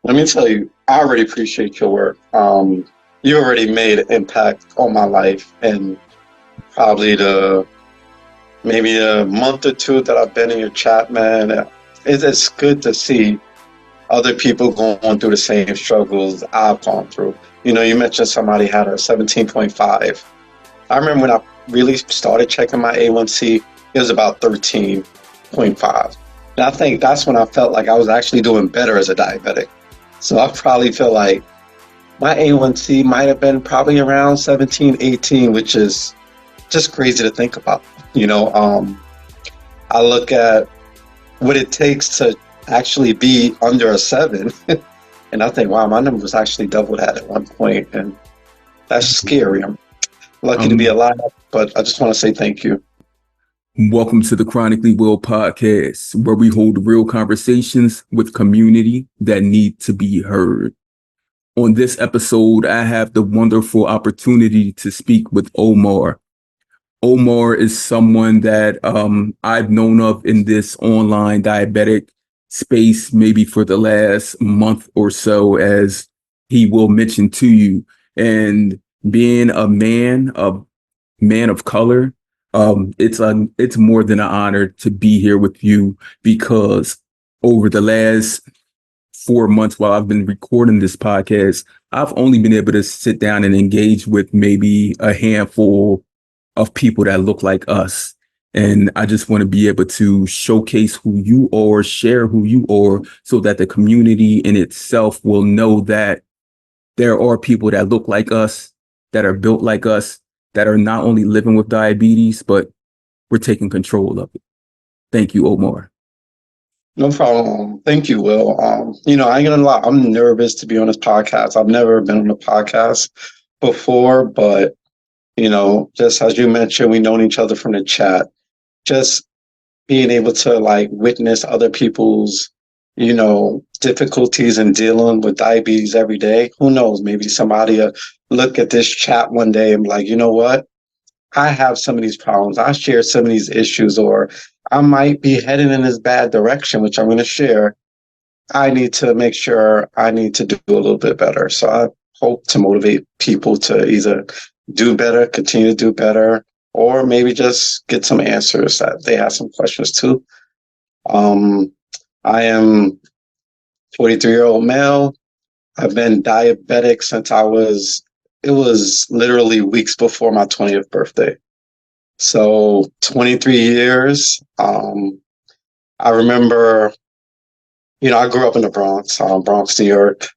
Let me tell you, I already appreciate your work. You already made an impact on my life, and probably the maybe a month or two that I've been in your chat, man. It's good to see other people going through the same struggles I've gone through. You mentioned somebody had a 17.5. I remember when I really started checking my A1C, it was about 13.5. And I think that's when I felt like I was actually doing better as a diabetic. So I probably feel like my A1C might have been probably around 17, 18, which is just crazy to think about. You know, um, I look at what it takes to actually be under a 7, and I think, wow, my number was actually double that at one point, and that's scary. I'm lucky to be Um, alive, but I just want to say thank you. Welcome to the Chronically Will podcast, where we hold real conversations with community that need to be heard. On this episode, I have the wonderful opportunity to speak with Omar. Omar is someone that I've known of in this online diabetic space maybe for the last month or so, as he will mention to you. And being a man of color, it's more than an honor to be here with you, because over the last 4 months while I've been recording this podcast, I've only been able to sit down and engage with maybe a handful of people that look like us. And I just want to be able to showcase who you are, share who you are, so that the community in itself will know that there are people that look like us, that are built like us, that are not only living with diabetes, but we're taking control of it. Thank you, Omar. No problem. Thank you, Will. I ain't gonna lie, I'm nervous to be on this podcast. I've never been on a podcast before, but just as you mentioned, we known each other from the chat. Just being able to like witness other people's, difficulties in dealing with diabetes every day. Who knows? Maybe somebody look at this chat one day and be like, you know what? I have some of these problems. I share some of these issues, or I might be heading in this bad direction, which I'm going to share. I need to make sure I need to do a little bit better. So I hope to motivate people to either do better, continue to do better, or maybe just get some answers that they have some questions too. Um, I am 43-year-old male. I've been diabetic since it was literally weeks before my 20th birthday. So 23 years. I remember, I grew up in the Bronx, Bronx, New York,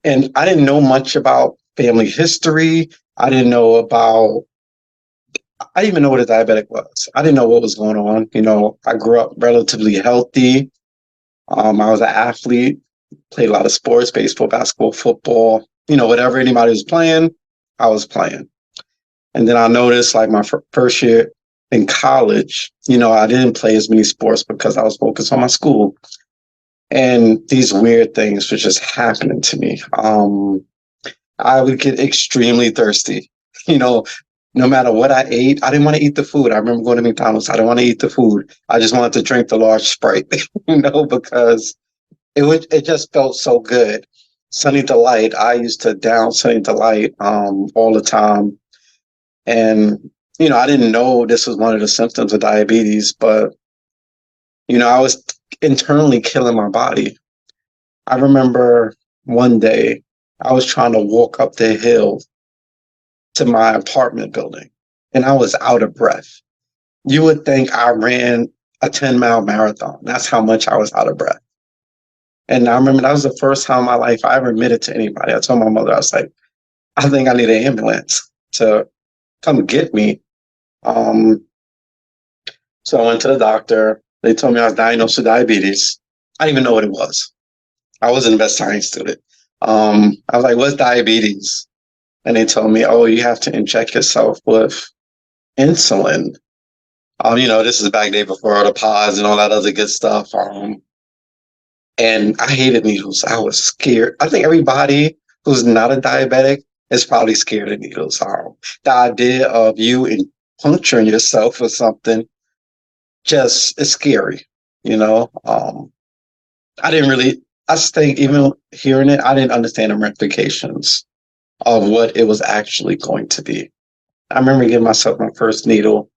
and I didn't know much about family history. I didn't know about, I didn't even know what a diabetic was. I didn't know what was going on. I grew up relatively healthy. I was an athlete, played a lot of sports, baseball, basketball, football, whatever anybody was playing, I was playing. And then I noticed like my first year in college, I didn't play as many sports because I was focused on my school. And these weird things were just happening to me. I would get extremely thirsty. You know, no matter what I ate, I didn't want to eat the food. I remember going to McDonald's. I didn't want to eat the food. I just wanted to drink the large Sprite, because it just felt so good. Sunny Delight. I used to down Sunny Delight all the time. And, I didn't know this was one of the symptoms of diabetes, but, I was internally killing my body. I remember one day I was trying to walk up the hill to my apartment building and I was out of breath. You would think I ran a 10-mile marathon. That's how much I was out of breath. And I remember that was the first time in my life I ever admitted to anybody. I told my mother, I was like, I think I need an ambulance to come get me. Um, so I went to the doctor. They told me I was diagnosed with diabetes. I didn't even know what it was. I wasn't the best science student. I was like, what's diabetes? And they told me, oh, you have to inject yourself with insulin. This is back day before all the pods and all that other good stuff. And I hated needles. I was scared. I think everybody who's not a diabetic is probably scared of needles. The idea of you puncturing yourself with something just is scary. I didn't really. I think even hearing it, I didn't understand the ramifications of what it was actually going to be. I remember giving myself my first needle.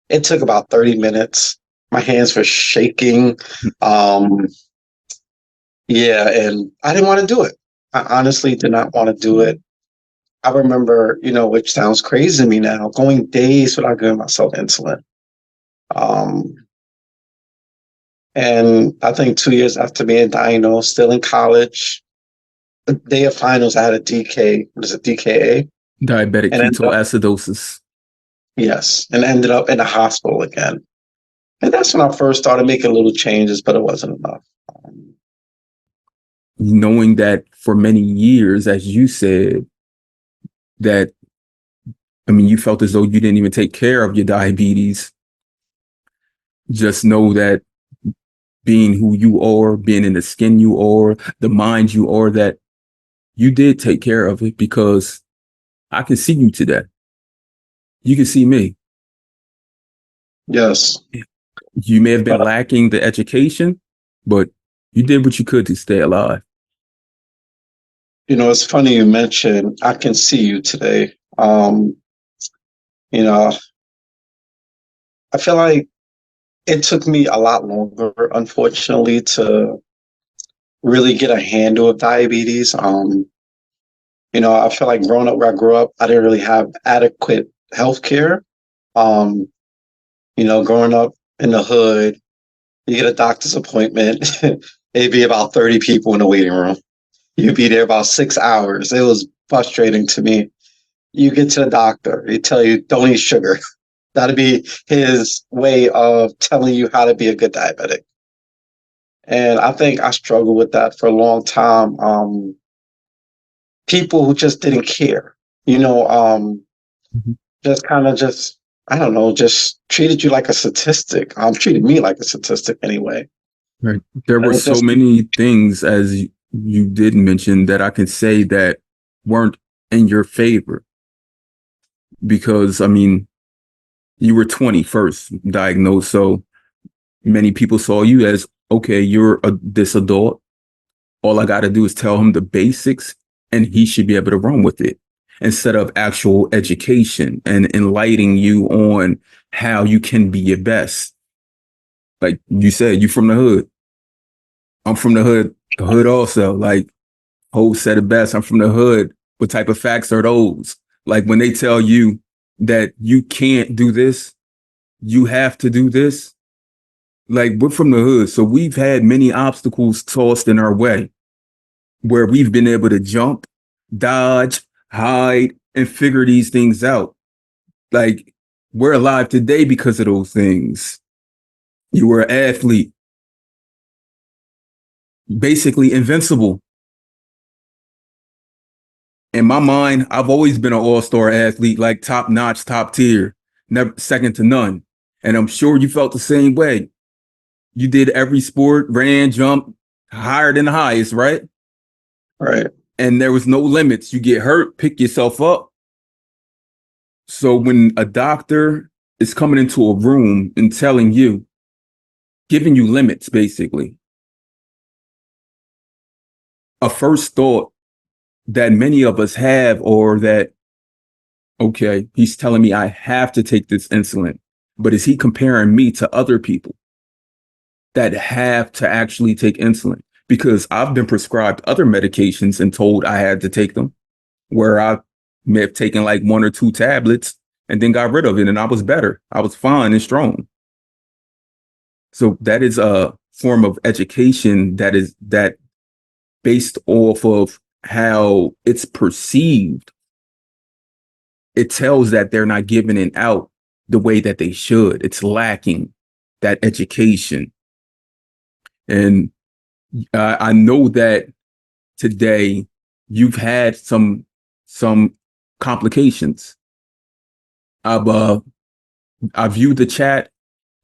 It took about 30 minutes. My hands were shaking. Um, yeah, and I didn't want to do it. I honestly did not want to do it. I remember, which sounds crazy to me now, going days without giving myself insulin. Um, and I think 2 years after being diagnosed, still in college, the day of finals, I had a DK. What is it, DKA? Diabetic And ended up, ketoacidosis. yes, and ended up in the hospital again. And that's when I first started making little changes, but it wasn't enough. Um, Knowing that for many years, as you said, that, I mean, you felt as though you didn't even take care of your diabetes. Just know that being who you are, being in the skin you are, the mind you are, that you did take care of it, because I can see you today. You can see me. yes, You may have been but lacking the education, but you did what you could to stay alive. it's funny you mentioned I can see you today. You know, I feel like it took me a lot longer, unfortunately, to really get a handle of diabetes. I feel like growing up where I grew up, I didn't really have adequate health care. Um, growing up in the hood, you get a doctor's appointment, it'd be about 30 people in the waiting room. You'd be there about 6 hours. It was frustrating to me. You get to the doctor, he tell you don't eat sugar. That'd be his way of telling you how to be a good diabetic. And I think I struggled with that for a long time. People who just didn't care, you know, um, Mhm. just kind of just, I don't know, just treated you like a statistic. Treated me like a statistic anyway. Right. There And were it so just, many things, as you did mention, that I can say that weren't in your favor, because, I mean, you were 20 first diagnosed. So many people saw you as, okay, this adult. All I got to do is tell him the basics and he should be able to run with it, instead of actual education and enlightening you on how you can be your best. Like you said, you from the hood. I'm from the hood also. Like, Ho said it best. I'm from the hood. What type of facts are those? Like when they tell you that you can't do this, you have to do this. Like, we're from the hood. So we've had many obstacles tossed in our way where we've been able to jump, dodge, hide, and figure these things out. Like, we're alive today because of those things. You were an athlete, basically invincible. In my mind, I've always been an all-star athlete, like top notch, top tier, never second to none. And I'm sure you felt the same way. You did every sport, ran, jumped, higher than the highest, right? right. And there was no limits. You get hurt, pick yourself up. So when a doctor is coming into a room and telling you, giving you limits, basically, a first thought that many of us have, or that, okay, he's telling me I have to take this insulin, but is he comparing me to other people that have to actually take insulin? Because I've been prescribed other medications and told I had to take them, where I may have taken like 1 or 2 tablets and then got rid of it, and I was better. I was fine and strong. So that is a form of education that based off of how it's perceived, it tells that they're not giving it out the way that they should. It's lacking that education. And I know that today you've had some complications. I've I viewed the chat,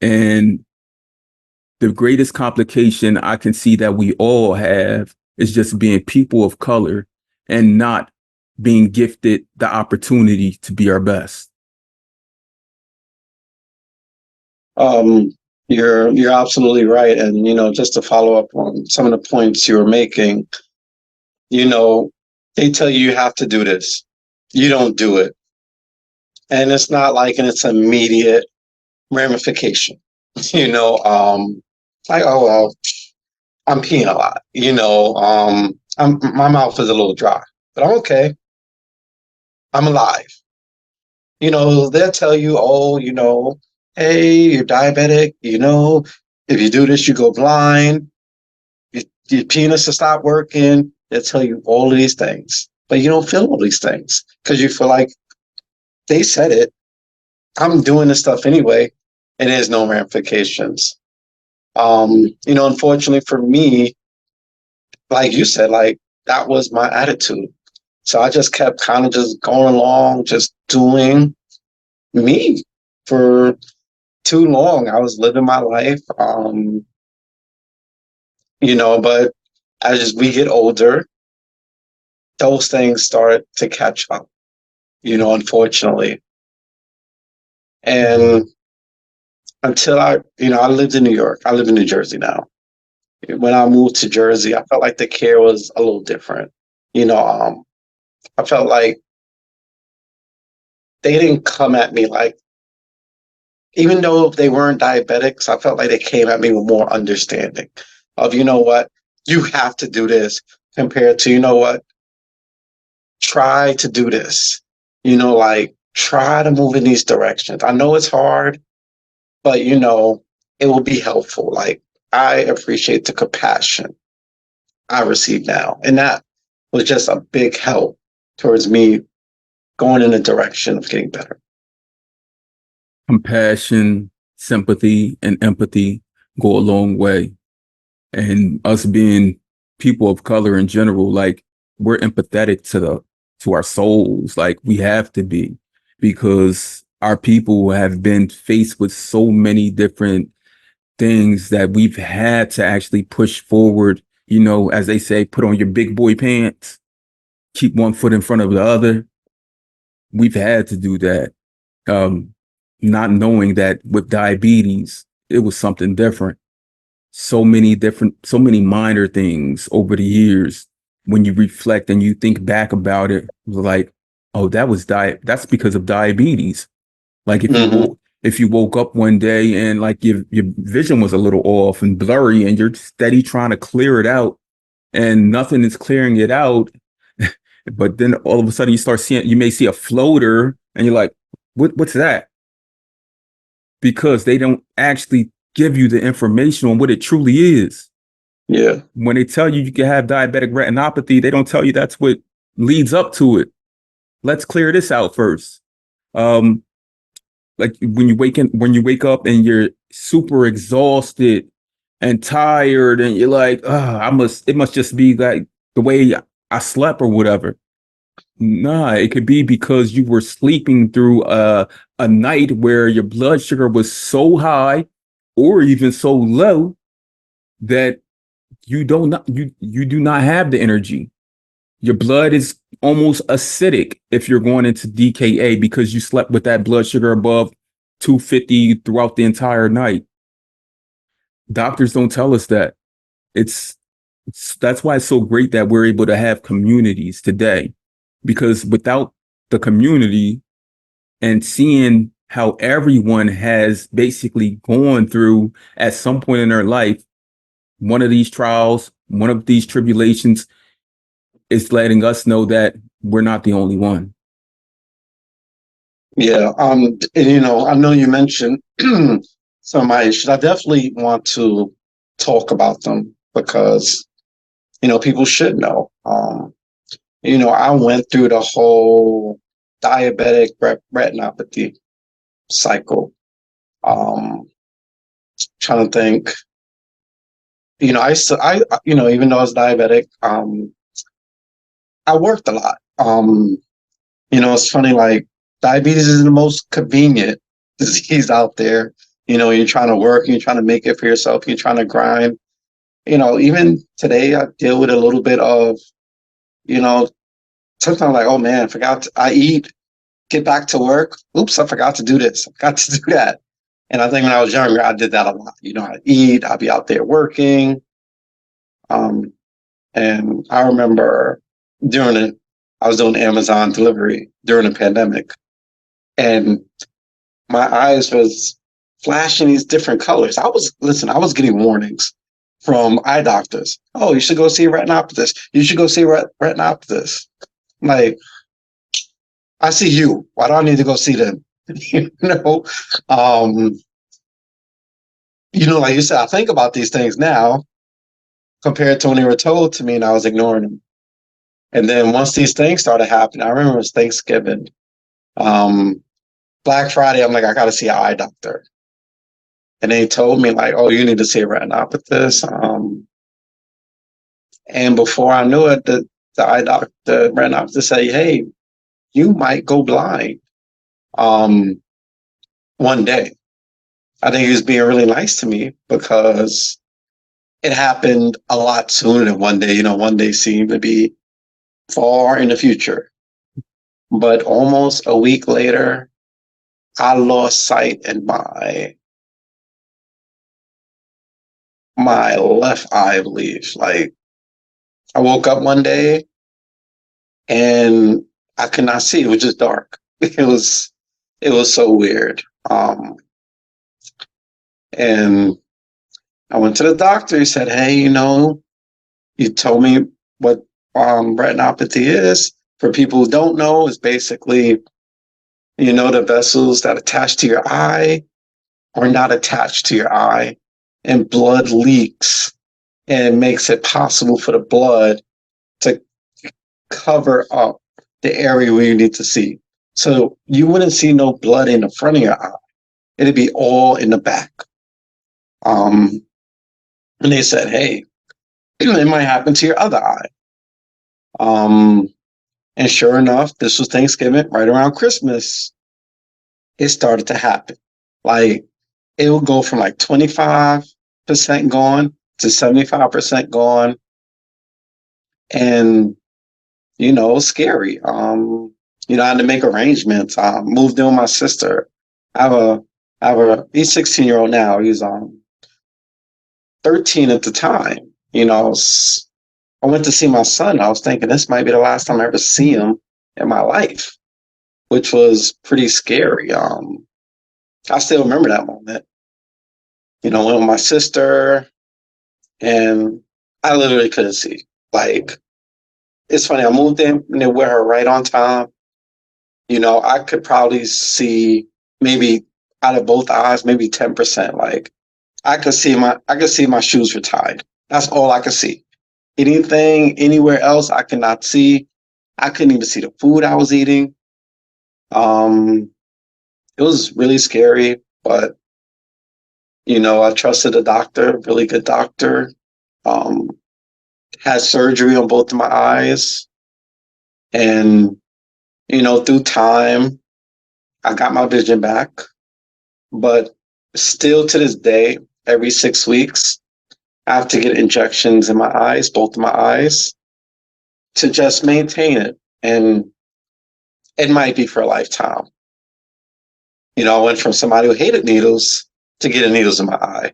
and the greatest complication I can see that we all have is just being people of color and not being gifted the opportunity to be our best. Um, You're absolutely right. And, just to follow up on some of the points you were making, you know, they tell you have to do this. You don't do it. And it's not like it's immediate ramification. You know, like, oh well, I'm peeing a lot. My mouth is a little dry, but I'm okay. I'm alive. They'll tell you, oh, hey, you're diabetic. If you do this, you go blind. Your penis will stop working. They'll tell you all of these things, but you don't feel all these things because you feel like they said it. I'm doing this stuff anyway, and there's no ramifications. Unfortunately for me, like you said, like that was my attitude. So I just kept kind of just going along, just doing me for too long. I was living my life. But as we get older, those things start to catch up, unfortunately. And until I lived in New York, I live in New Jersey now. When I moved to Jersey, I felt like the care was a little different. I felt like they didn't come at me like, even though they weren't diabetics, I felt like they came at me with more understanding of, what, you have to do this compared to, what, try to do this, like try to move in these directions. I know it's hard, but, it will be helpful. Like I appreciate the compassion I receive now. And that was just a big help towards me going in the direction of getting better. Compassion, sympathy, and empathy go a long way. And us being people of color in general, like we're empathetic to our souls. Like we have to be, because our people have been faced with so many different things that we've had to actually push forward. As they say, put on your big boy pants, keep one foot in front of the other. We've had to do that. Not knowing that with diabetes, it was something different. So many minor things over the years. When you reflect and you think back about it, like, oh, that's because of diabetes. Like Mm-hmm. if you woke up one day and like your vision was a little off and blurry and you're steady trying to clear it out and nothing is clearing it out, but then all of a sudden you may see a floater and you're like, what's that? Because they don't actually give you the information on what it truly is. Yeah. When they tell you can have diabetic retinopathy, they don't tell you that's what leads up to it. Let's clear this out first. Like when you wake up and you're super exhausted and tired and you're like, it must just be like the way I slept or whatever. Nah, it could be because you were sleeping through a night where your blood sugar was so high or even so low that you do not have the energy. Your blood is almost acidic if you're going into DKA because you slept with that blood sugar above 250 throughout the entire night. Doctors don't tell us that. That's why it's so great that we're able to have communities today, because without the community and seeing how everyone has basically gone through at some point in their life, one of these trials, one of these tribulations, is letting us know that we're not the only one. Yeah. I know you mentioned some of my issues. I definitely want to talk about them because, people should know. I went through the whole diabetic retinopathy cycle. Trying to think, even though I was diabetic, I worked a lot. It's funny, like diabetes is the most convenient disease out there. You're trying to work, you're trying to make it for yourself, you're trying to grind. Even today, I deal with a little bit of, you know, sometimes like, oh man, I eat, get back to work. Oops, I forgot to do this. I forgot to do that. And I think when I was younger, I did that a lot. I'd eat, I'd be out there working. Um, and I remember I was doing Amazon delivery during the pandemic, and my eyes was flashing these different colors. I was getting warnings from eye doctors. Oh, you should go see a retinopatist. You should go see a retinopatist. Like, I see you. Why do I need to go see them? you know, um, like you said, I think about these things now compared to when they were told to me, and I was ignoring them. And then once these things started happening, I remember it was Thanksgiving, um, Black Friday. I'm like, I got to see an eye doctor, and they told me like, oh, you need to see a retinopatist. And before I knew it, the retinopatist said, hey, you might go blind one day. I think he was being really nice to me because it happened a lot sooner than one day. One day seemed to be far in the future. But almost a week later, I lost sight in my left eye, I believe. Like, I woke up one day and I could not see. It was just dark. It was so weird. And I went to the doctor. He said, hey, you told me what retinopathy is. For people who don't know, it's basically, the vessels that attach to your eye are not attached to your eye, and blood leaks, and it makes it possible for the blood to cover up the area where you need to see. So you wouldn't see no blood in the front of your eye. It'd be all in the back. And they said, hey, it might happen to your other eye. And sure enough, this was Thanksgiving, right around Christmas, it started to happen. Like, it would go from like 25% gone to 75% gone. And, it was scary. I had to make arrangements. Moved in with my sister. He's 16-year-old now. He's 13 at the time. I went to see my son. I was thinking this might be the last time I ever see him in my life, which was pretty scary. I still remember that moment. Went with my sister, and I literally couldn't see. Like, it's funny. I moved in with her right on time. I could probably see maybe out of both eyes, maybe 10%. Like, I could see my shoes were tied. That's all I could see. Anything anywhere else I could not see. I couldn't even see the food I was eating. It was really scary, but I trusted a doctor, really good doctor. Had surgery on both of my eyes, and through time, I got my vision back. But still to this day, every 6 weeks, I have to get injections in my eyes, both of my eyes, to just maintain it. And it might be for a lifetime. I went from somebody who hated needles to getting needles in my eye.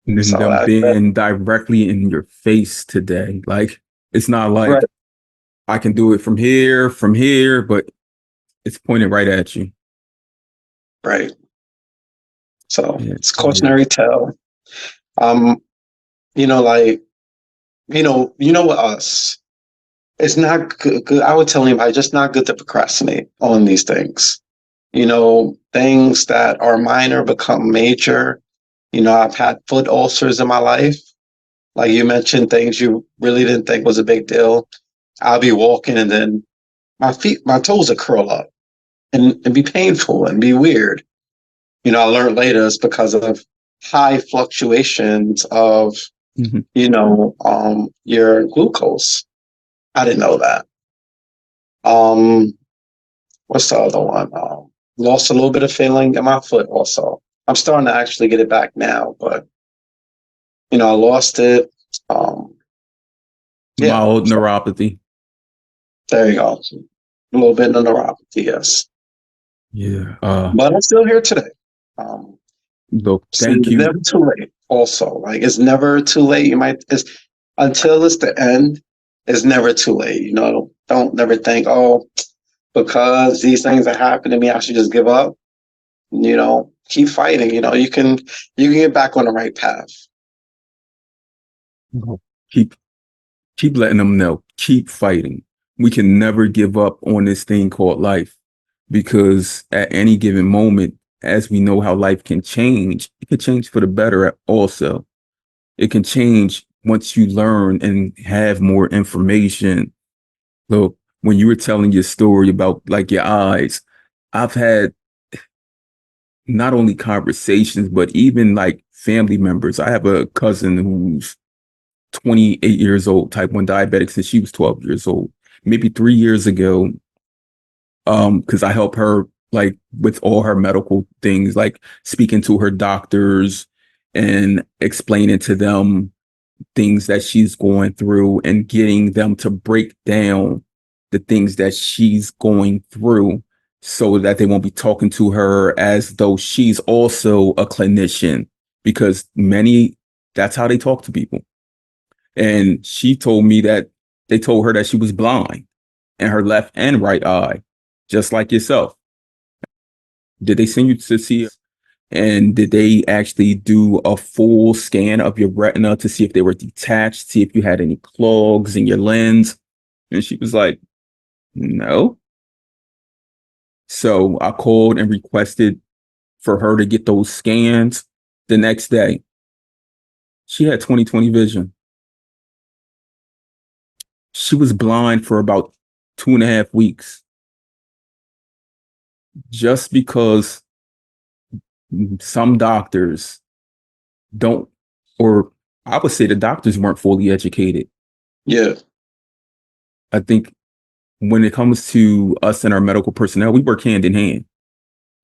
And then them being directly in your face today. Like, it's not like right. I can do it from here, but it's pointed right at you. Right. So it's cautionary tale. With us, it's not good. I would tell anybody, just not good to procrastinate on these things. Things that are minor become major. I've had foot ulcers in my life. Like you mentioned, things you really didn't think was a big deal. I'll be walking and then my toes will curl up and be painful and be weird. I learned later it's because of high fluctuations of, your glucose. I didn't know that. What's the other one? Lost a little bit of feeling in my foot also. I'm starting to actually get it back now, but I lost it. Mild neuropathy. There you go. A little bit of neuropathy, yes. Yeah. But I'm still here today. Um, Look, so thank it's you. never too late. Also, like it's never too late. It's until it's the end. It's never too late. Don't never think, oh, because these things are happening to me, I should just give up. Keep fighting. You can get back on the right path. Keep keep letting them know. Keep fighting. We can never give up on this thing called life, because at any given moment, as we know how life can change, it can change for the better also. It can change once you learn and have more information. Look, when you were telling your story about like your eyes, I've had not only conversations, but even like family members. I have a cousin who's 28 years old, type 1 diabetic since she was 12 years old. Maybe 3 years ago, because I help her like with all her medical things, like speaking to her doctors and explaining to them things that she's going through and getting them to break down the things that she's going through so that they won't be talking to her as though she's also a clinician, because that's how they talk to people. And she told me that they told her that she was blind in her left and right eye, just like yourself. Did they send you to see? And did they actually do a full scan of your retina to see if they were detached, see if you had any clogs in your lens? And she was like, no. So I called and requested for her to get those scans the next day. She had 20/20 vision. She was blind for about 2.5 weeks just because some doctors don't, or I would say the doctors weren't fully educated. Yeah. I think when it comes to us and our medical personnel, we work hand in hand.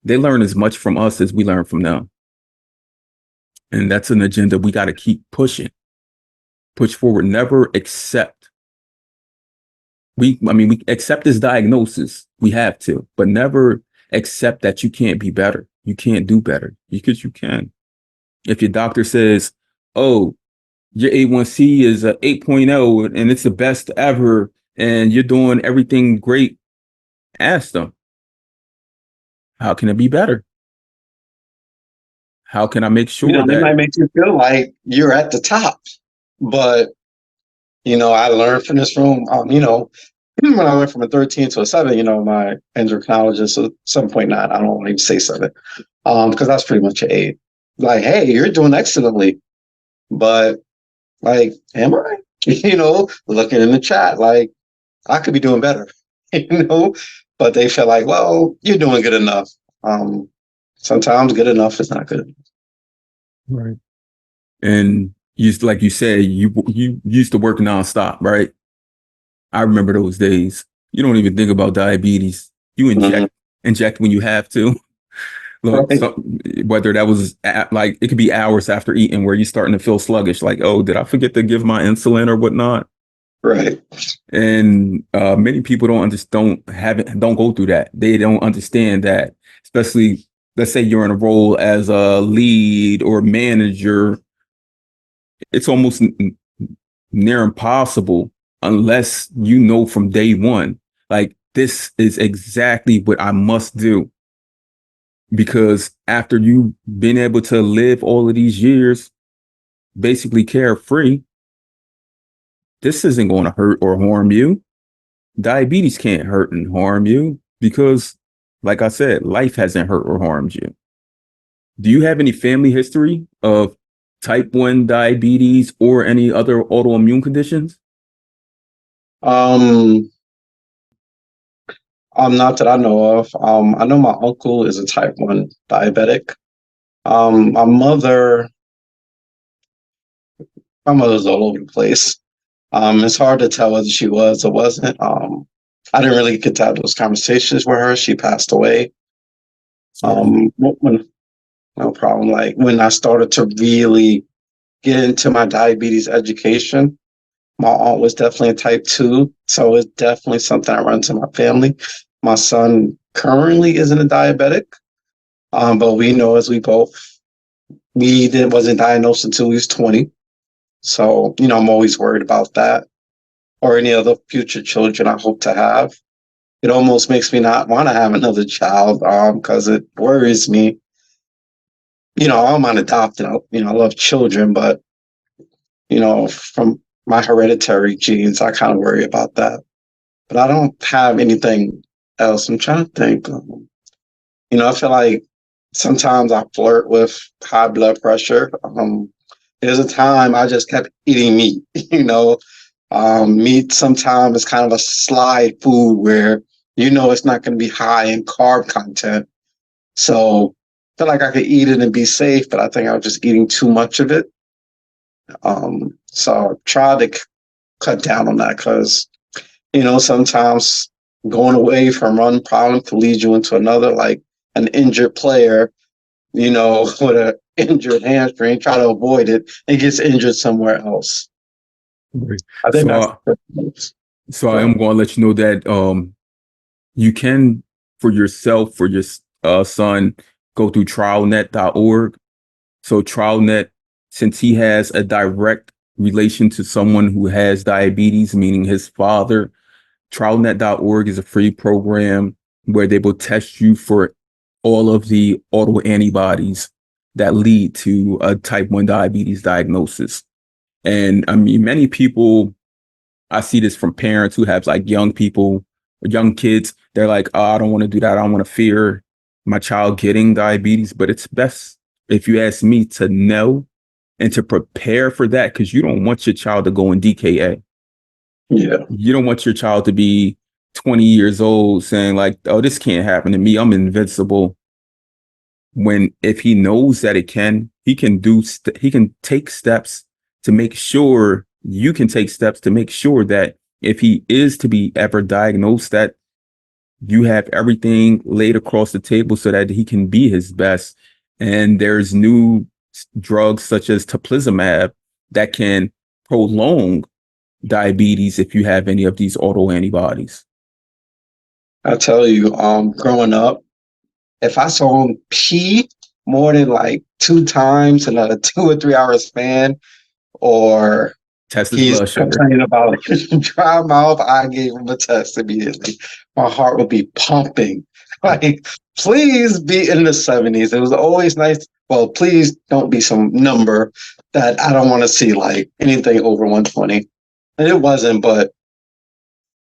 They learn as much from us as we learn from them. And that's an agenda we got to keep push forward, never accept. We accept this diagnosis. We have to, but never accept that you can't be better. You can't do better, because you can. If your doctor says, oh, your A1C is a 8.0 and it's the best ever, and you're doing everything great, ask them, how can it be better? How can I make sure They that? might make you feel like you're at the top, but I learned from this room. When I went from a 13 to a 7, my endocrinologist a 7.9. I don't want to even say 7, because that's pretty much an 8. Like, hey, you're doing excellently, but like, am I? Looking in the chat, like I could be doing better, you know. But they feel like, well, you're doing good enough. Sometimes good enough is not good enough. Right. And like you said, you used to work nonstop, right? I remember those days. You don't even think about diabetes. You inject when you have to. Look, Right. whether that was like it could be hours after eating where you're starting to feel sluggish, like, oh, did I forget to give my insulin or whatnot? Right. And many people don't go through that. They don't understand that, especially let's say you're in a role as a lead or manager. It's almost near impossible unless you know from day one, like this is exactly what I must do. Because after you've been able to live all of these years basically carefree, this isn't going to hurt or harm you. Diabetes can't hurt and harm you because, like I said, life hasn't hurt or harmed you. Do you have any family history of type 1 diabetes or any other autoimmune conditions? Um, not that I know of. I know my uncle is a type 1 diabetic. My mother's all over the place. It's hard to tell whether she was or wasn't. I didn't really get to have those conversations with her. She passed away. When, no problem. Like when I started to really get into my diabetes education, my aunt was definitely a type 2. So it's definitely something that runs in my family. My son currently isn't a diabetic, But we know as wasn't diagnosed until we was 20. So, I'm always worried about that or any other future children I hope to have. It almost makes me not want to have another child, because it worries me. I don't mind adopting, I love children, but, from my hereditary genes, I kind of worry about that. But I don't have anything else. I'm trying to think. I feel like sometimes I flirt with high blood pressure. There's a time I just kept eating meat. Meat sometimes is kind of a slide food where it's not going to be high in carb content. So I feel like I could eat it and be safe, but I think I was just eating too much of it. So I tried to cut down on that because sometimes going away from one problem could lead you into another, like an injured player, with an injured hamstring, try to avoid it and gets injured somewhere else. Right. I think So, that's uh, so I am going to let you know that you can, for yourself, for your son, go through trialnet.org. So TrialNet, since he has a direct relation to someone who has diabetes, meaning his father, trialnet.org is a free program where they will test you for all of the autoantibodies that lead to a type 1 diabetes diagnosis. And I mean, many people, I see this from parents who have like young people, young kids. They're like, oh, I don't want to do that. I don't want to fear my child getting diabetes. But it's best, if you ask me, to know and to prepare for that, because you don't want your child to go in DKA. Yeah. You don't want your child to be 20 years old saying like, oh, this can't happen to me. I'm invincible. When if he knows that it can, he can he can take steps to make sure you can take steps to make sure that if he is to be ever diagnosed, that you have everything laid across the table so that he can be his best. And there's new drugs such as teplizumab that can prolong diabetes if you have any of these autoantibodies. I tell you, growing up, if I saw him pee more than like two times in a 2 or 3 hour span, or Test his he's blood sugar. complaining about dry mouth, I gave him a test immediately. My heart would be pumping. Like, please be in the 70s. It was always nice. Well, please don't be some number that I don't want to see, like anything over 120. And it wasn't, but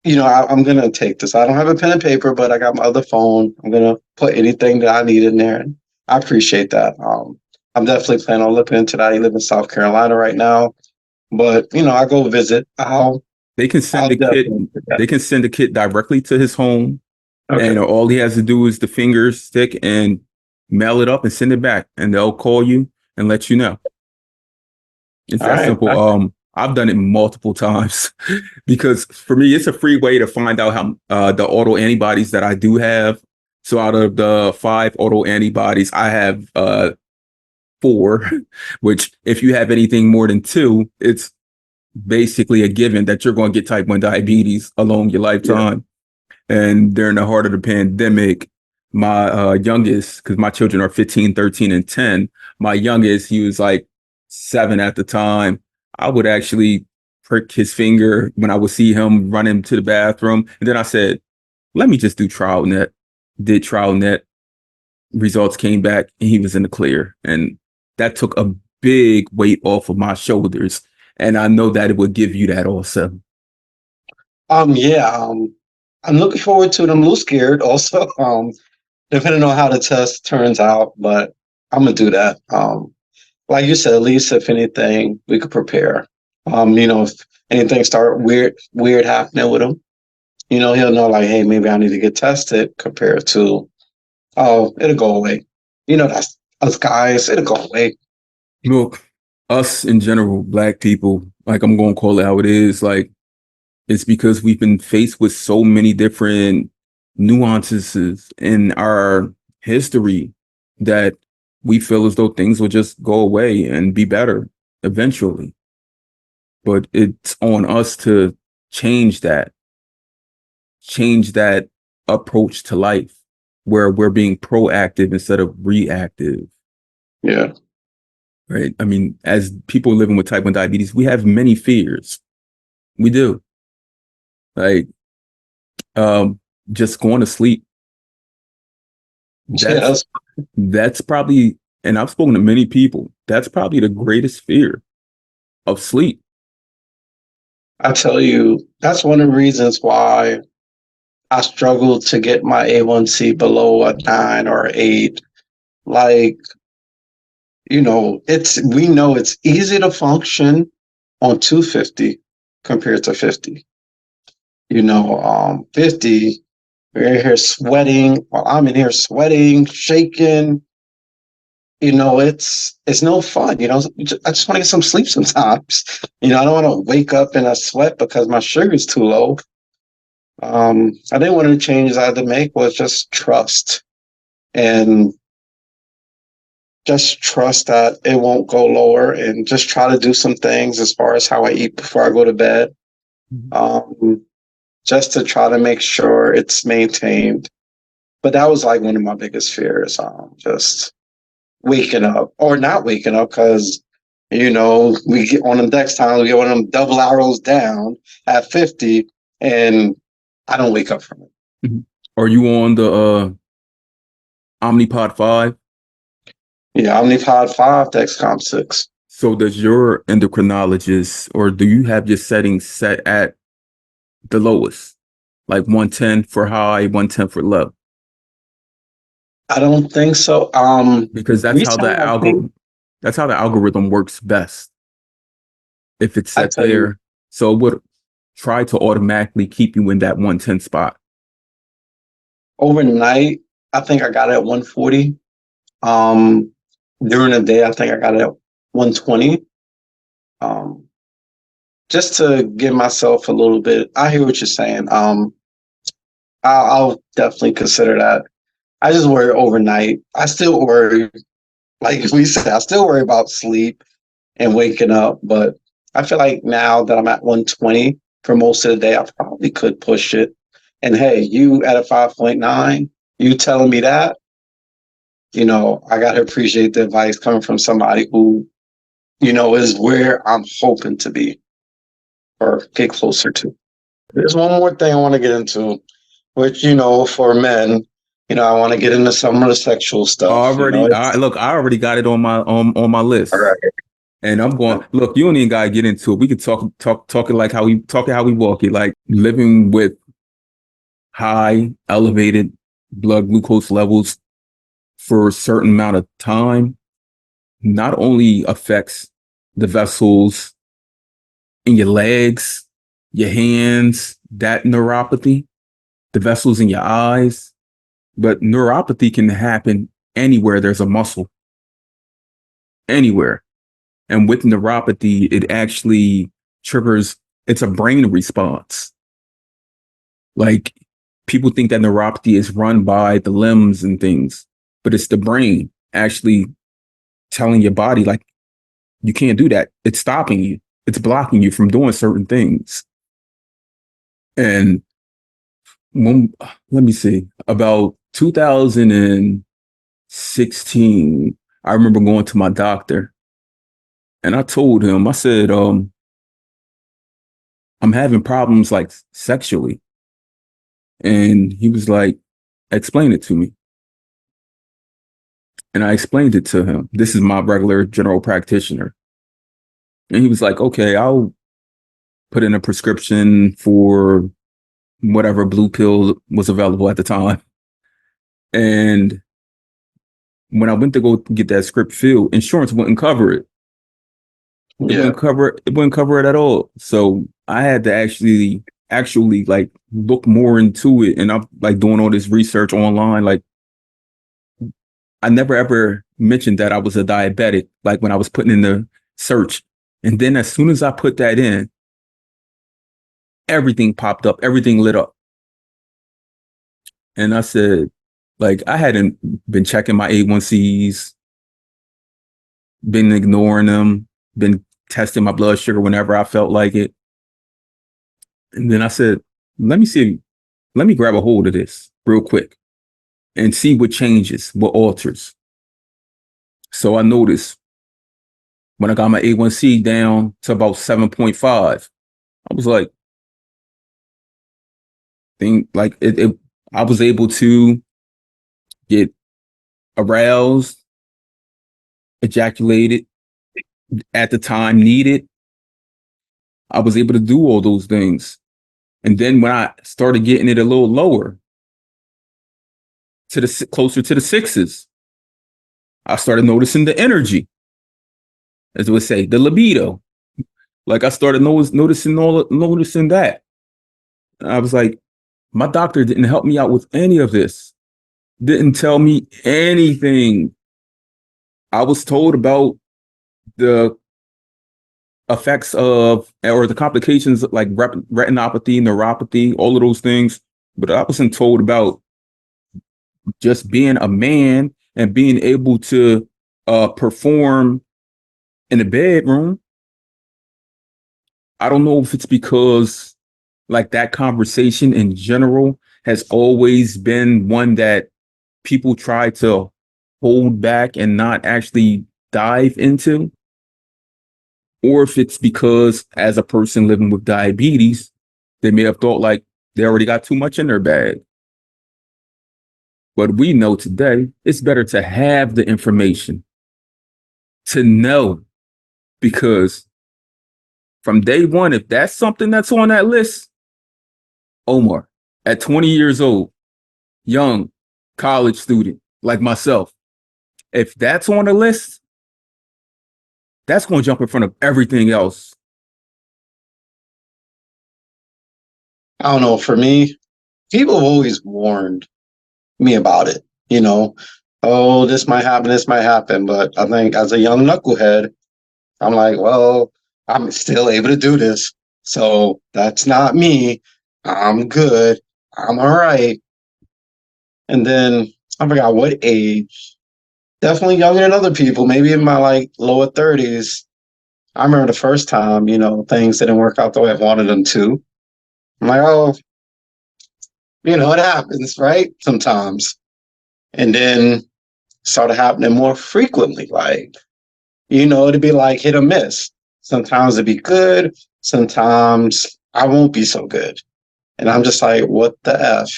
I'm gonna take this. I don't have a pen and paper, but I got my other phone. I'm gonna put anything that I need in there, and I appreciate that. I'm definitely planning on looking into that. I live in South Carolina right now, but I go visit. They can I'll send a kit. definitely do that. They can send a kit directly to his home, Okay. and all he has to do is the finger stick and mail it up and send it back, and they'll call you and let you know. It's All that right. simple. I've done it multiple times because for me, it's a free way to find out how the auto antibodies that I do have. So out of the 5 auto antibodies, I have 4, which if you have anything more than 2, it's basically a given that you're going to get type 1 diabetes along your Yeah. lifetime. And during the heart of the pandemic, my youngest, because my children are 15, 13, and 10, my youngest, he was like 7 at the time. I would actually prick his finger when I would see him running to the bathroom. And then I said, let me just do TrialNet. Did TrialNet. Results came back and he was in the clear. And that took a big weight off of my shoulders. And I know that it would give you that also. Yeah. I'm looking forward to it. I'm a little scared also. Depending on how the test turns out, but I'm gonna do that. Like you said, at least if anything, we could prepare. If anything start weird happening with him, he'll know like, hey, maybe I need to get tested compared to, oh, it'll go away. That's us guys, it'll go away. Look, us in general, Black people, like I'm going to call it how it is, like it's because we've been faced with so many different nuances in our history that we feel as though things will just go away and be better eventually. But it's on us to change that, change that approach to life. where we're being proactive instead of reactive. Yeah. Right. I mean, as people living with type 1 diabetes, we have many fears. We do. Like, just going to sleep. Yes. That's probably, and I've spoken to many people, that's probably the greatest fear of sleep. I tell you, that's one of the reasons why I struggled to get my A1C below a 9 or 8. Like, we know it's easy to function on 250 compared to 50. 50, we're in here sweating while I'm in here sweating, shaking. It's no fun. I just want to get some sleep sometimes. I don't want to wake up in a sweat because my sugar's too low. I think one of the changes I had to make was just trust, and just trust that it won't go lower, and just try to do some things as far as how I eat before I go to bed. Um, just to try to make sure it's maintained. But that was like one of my biggest fears, just waking up or not waking up, because we get on the next time we get one of them double arrows down at 50, and I don't wake up from it. Mhm. Are you on the Omnipod 5? Yeah, Omnipod 5, Dexcom 6. So does your endocrinologist, or do you have your settings set at the lowest, like 110 for high, 110 for low? I don't think so. Because Recently, I think, that's how the algorithm works best. If it's I set tell you, there, so it would try to automatically keep you in that 110 spot. overnight, I think I got it at 140. Um, During the day, I think I got it at 120. Um, just to give myself a little bit. I hear what you're saying. I'll definitely consider that. I just worry overnight. I still worry, like we said, I still worry about sleep and waking up. But I feel like now that I'm at 120 for most of the day, I probably could push it. And hey, you at a 5.9, you telling me that, I got to appreciate the advice coming from somebody who, is where I'm hoping to be or get closer to. There's one more thing I want to get into, which, for men, I want to get into some of the sexual stuff. I already got it on my All list, right. and I'm going. Look, you don't even gotta get into it. We could talk it like how we walk it, like living with high elevated blood glucose levels for a certain amount of time not only affects the vessels in your legs, your hands, that neuropathy, the vessels in your eyes, but neuropathy can happen anywhere there's a muscle, anywhere. And with neuropathy, it actually triggers, it's a brain response. Like people think that neuropathy is run by the limbs and things, but it's the brain actually telling your body, like, you can't do that. It's stopping you. It's blocking you from doing certain things. And when, let me see, about 2016, I remember going to my doctor and I told him, I said, I'm having problems like sexually. And he was like, explain it to me. And I explained it to him. This is my regular general practitioner. And he was like, okay, I'll put in a prescription for whatever blue pill was available at the time. And when I went to go get that script filled, insurance wouldn't cover it. It Yeah. wouldn't cover it. It wouldn't cover it at all. So I had to actually like look more into it. And I'm like doing all this research online. Like I never ever mentioned that I was a diabetic, like when I was putting in the search. And then as soon as I put that in, everything popped up, everything lit up. And I said, like, I hadn't been checking my A1Cs, been ignoring them, been testing my blood sugar whenever I felt like it. And then I said, let me grab a hold of this real quick. and see what changes, what alters. So I noticed when I got my A1C down to about 7.5, I was like, I was able to get aroused, ejaculated at the time needed. I was able to do all those things. And then when I started getting it a little lower, to the closer to the sixes, I started noticing the energy, as it would say, the libido. Like I started noticing that. I was like, my doctor didn't help me out with any of this. Didn't tell me anything. I was told about the effects of, or the complications like retinopathy, neuropathy, all of those things. But I wasn't told about just being a man and being able to perform in the bedroom. I don't know if it's because like that conversation in general has always been one that people try to hold back and not actually dive into, or if it's because as a person living with diabetes, they may have thought like they already got too much in their bag. But we know today it's better to have the information, to know, because from day one, if that's something that's on that list, Omar, at 20 years old, young college student like myself, if that's on the list, that's going to jump in front of everything else. I don't know. For me, people have always warned me about it. Oh, this might happen, this might happen. But I think as a young knucklehead, I'm like, well, I'm still able to do this. So that's not me. I'm good. I'm all right. And then I forgot what age. Definitely younger than other people, maybe in my like lower 30s. I remember the first time, things didn't work out the way I wanted them to. I'm like, oh, it happens, right? Sometimes. And then started happening more frequently. Like, it'd be like hit or miss. Sometimes it'd be good. Sometimes I won't be so good. And I'm just like, what the F.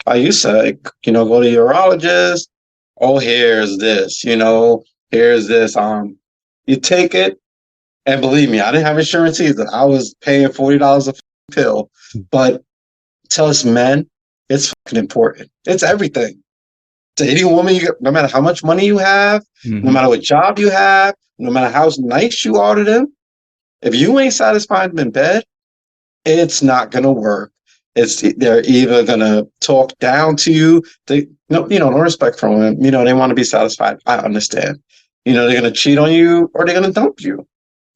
I used to, go to urologist. Oh, here's this, here's this. You take it, and believe me, I didn't have insurance either. I was paying $40 a pill. But to us men, it's fucking important. It's everything. To any woman, no matter how much money you have, no matter what job you have, no matter how nice you are to them, if you ain't satisfied them in bed, it's not gonna work. They're either gonna talk down to you. No respect from them. They want to be satisfied. I understand. They're gonna cheat on you or they're gonna dump you.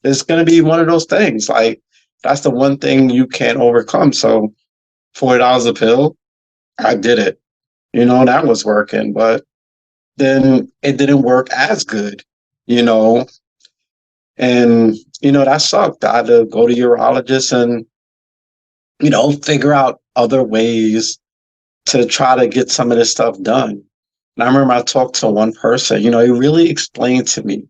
It's gonna be one of those things. Like that's the one thing you can't overcome. So $40 a pill, I did it. That was working, but then it didn't work as good, you know, and that sucked. I had to go to urologists and figure out other ways to try to get some of this stuff done. And I remember I talked to one person, he really explained to me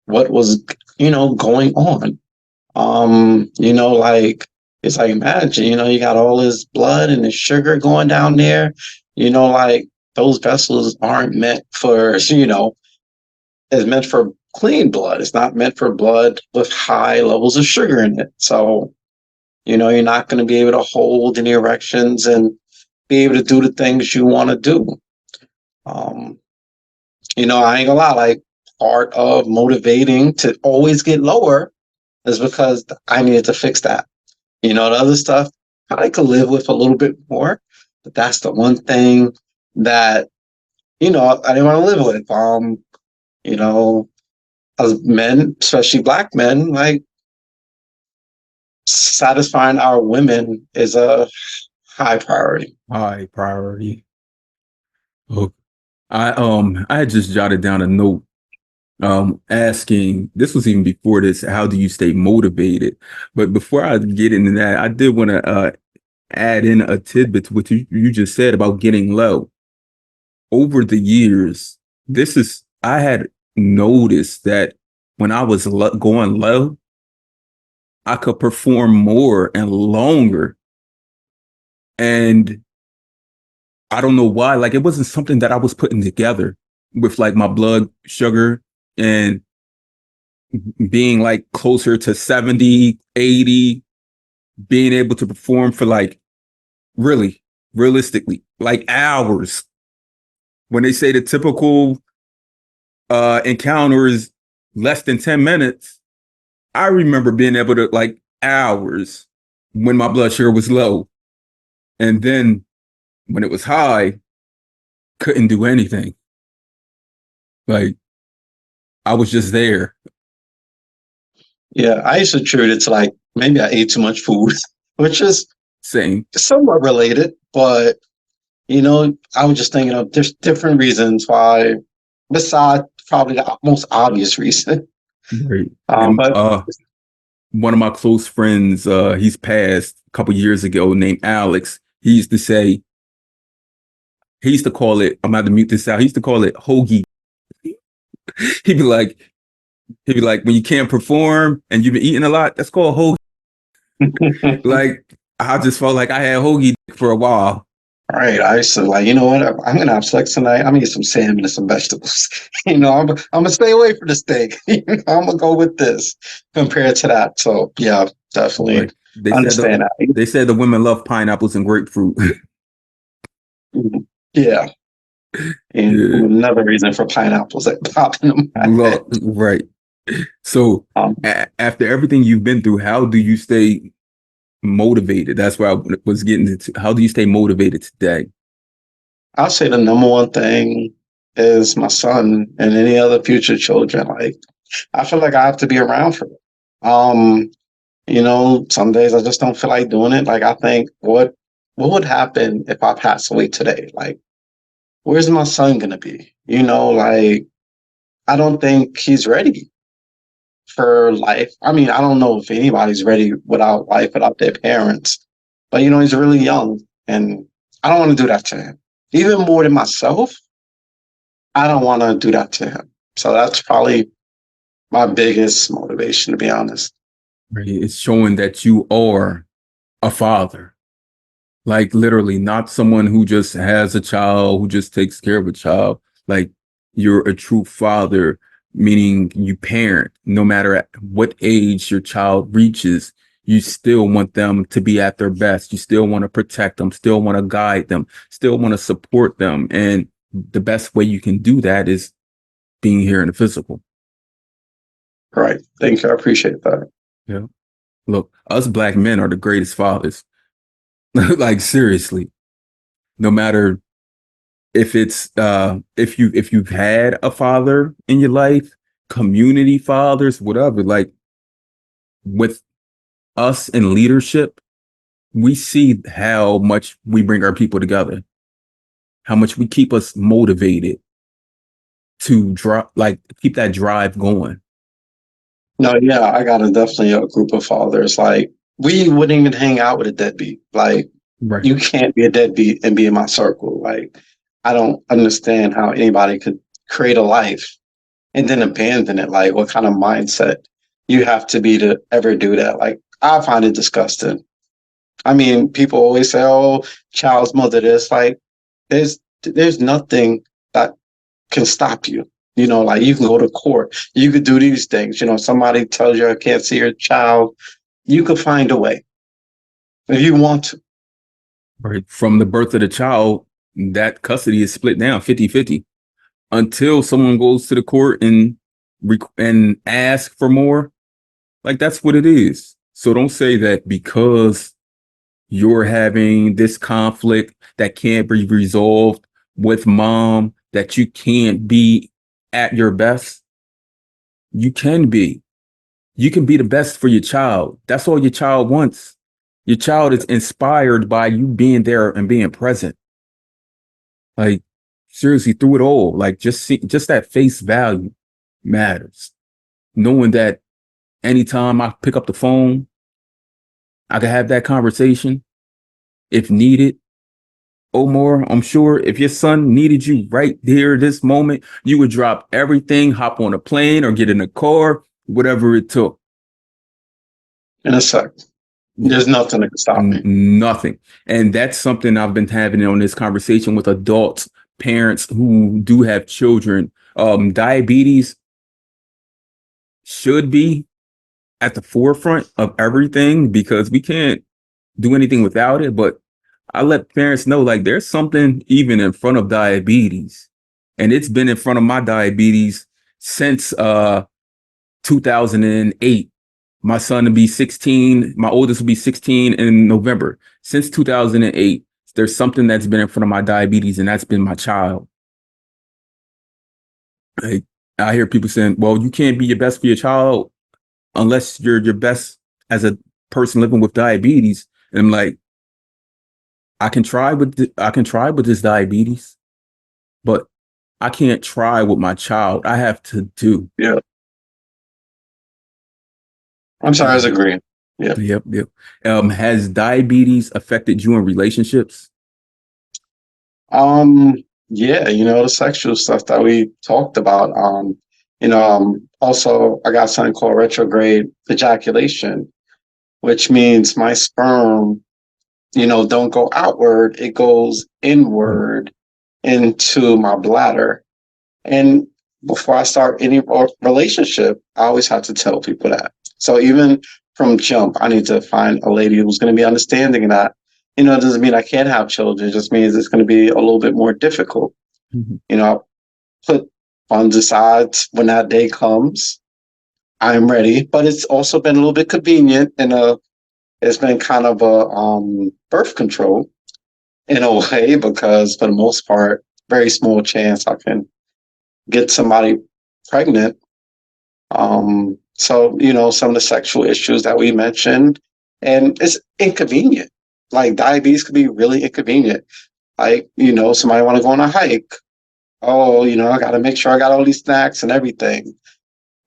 what was, going on. Like it's like imagine, you got all this blood and this sugar going down there, like those vessels aren't meant for, it's meant for clean blood. It's not meant for blood with high levels of sugar in it. So, you're not going to be able to hold any erections and be able to do the things you want to do. I ain't gonna lie, like part of motivating to always get lower is because I needed to fix that. The other stuff I could live with a little bit more, but that's the one thing that, I didn't want to live with. As men, especially black men, like satisfying our women is a high priority. High priority. Okay. I had just jotted down a note asking, this was even before this, how do you stay motivated? But before I get into that, I did want to add in a tidbit to what you just said about getting low. Over the years, I had noticed that when I was going low, I could perform more and longer. And I don't know why, like it wasn't something that I was putting together with like my blood sugar and being like closer to 70, 80, being able to perform for like really realistically, like hours. When they say the typical encounter is less than 10 minutes, I remember being able to like hours when my blood sugar was low. And then when it was high, couldn't do anything. Like I was just there. Yeah, I used to attribute it to like maybe I ate too much food, which is Same. somewhat related, but I was just thinking of there's different reasons why, besides probably the most obvious reason. Right. And But one of my close friends, he's passed a couple years ago, named Alex. He used to call it, I'm about to mute this out. He used to call it hoagie. He'd be like, when you can't perform and you've been eating a lot, that's called hoagie. Like, I just felt like I had hoagie for a while. right, I used to like, you know what? I'm gonna have sex tonight. I'm gonna eat some salmon and some vegetables. I'm gonna stay away from the steak. I'm gonna go with this compared to that. So yeah, definitely Right. They said understand that. the women love pineapples and grapefruit. Yeah, and Yeah. another reason for pineapples that pop in my head. Right. So Um, after everything you've been through, how do you stay motivated? That's where I was getting into. How do you stay motivated today? I'll say the number one thing is my son and any other future children. Like, I feel like I have to be around for them. Some days I just don't feel like doing it. Like, I think, what would happen if I pass away today? Like, where's my son gonna be? Like, I don't think he's ready for life. I mean, I don't know if anybody's ready without life, without their parents. But he's really young, and I don't want to do that to him. Even more than myself, I don't want to do that to him. So that's probably my biggest motivation, to be honest. Right. It's showing that you are a father. Like literally, not someone who just has a child, who just takes care of a child. Like you're a true father, meaning you parent, no matter at what age your child reaches, you still want them to be at their best. You still want to protect them, still want to guide them, still want to support them. And the best way you can do that is being here in the physical. Right. Thank you. I appreciate that. Yeah. Look, us black men are the greatest fathers. Like seriously, no matter if it's if you've had a father in your life, community fathers, whatever, like with us in leadership, we see how much we bring our people together, how much we keep us motivated to keep that drive going. No, yeah, I got definitely a group of fathers. Like, we wouldn't even hang out with a deadbeat. Like, Right. you can't be a deadbeat and be in my circle. Like, I don't understand how anybody could create a life and then abandon it. Like, what kind of mindset you have to be to ever do that? Like, I find it disgusting. I mean, people always say, "Oh, child's mother this." Like, there's nothing that can stop you. Like, you can go to court, you could do these things. Somebody tells you I can't see your child, you could find a way if you want to. Right. From the birth of the child, that custody is split down 50-50 until someone goes to the court and ask for more. Like that's what it is. So don't say that because you're having this conflict that can't be resolved with mom that you can't be at your best. You can be. You can be the best for your child. That's all your child wants. Your child is inspired by you being there and being present. Like seriously, through it all, like just that face value matters. Knowing that anytime I pick up the phone, I can have that conversation. if needed. Omar, I'm sure if your son needed you right there this moment, you would drop everything, hop on a plane or get in a car, whatever it took. In a sec. Yeah. There's nothing that can stop me. Nothing. And that's something I've been having on this conversation with adults, parents who do have children. Diabetes should be at the forefront of everything because we can't do anything without it. But I let parents know like there's something even in front of diabetes. And it's been in front of my diabetes since 2008. My son will be 16. My oldest will be 16 in November. Since 2008, there's something that's been in front of my diabetes, and that's been my child. Like, I hear people saying, well, you can't be your best for your child unless you're your best as a person living with diabetes. And I'm like, I can try with this diabetes, but I can't try with my child. I have to do. Yeah. I'm sorry, I was agreeing. Yeah. Yep. Has diabetes affected you in relationships? Um, yeah, the sexual stuff that we talked about. Also I got something called retrograde ejaculation, which means my sperm, don't go outward, it goes inward into my bladder. And before I start any relationship, I always have to tell people that. So even from jump, I need to find a lady who's going to be understanding of that. It doesn't mean I can't have children. It just means it's going to be a little bit more difficult. I put funds aside when that day comes. I'm ready, but it's also been a little bit convenient and it's been kind of a birth control in a way because for the most part, very small chance I can get somebody pregnant. So, some of the sexual issues that we mentioned, and it's inconvenient. Like diabetes could be really inconvenient. Like, somebody want to go on a hike. Oh, I got to make sure I got all these snacks and everything.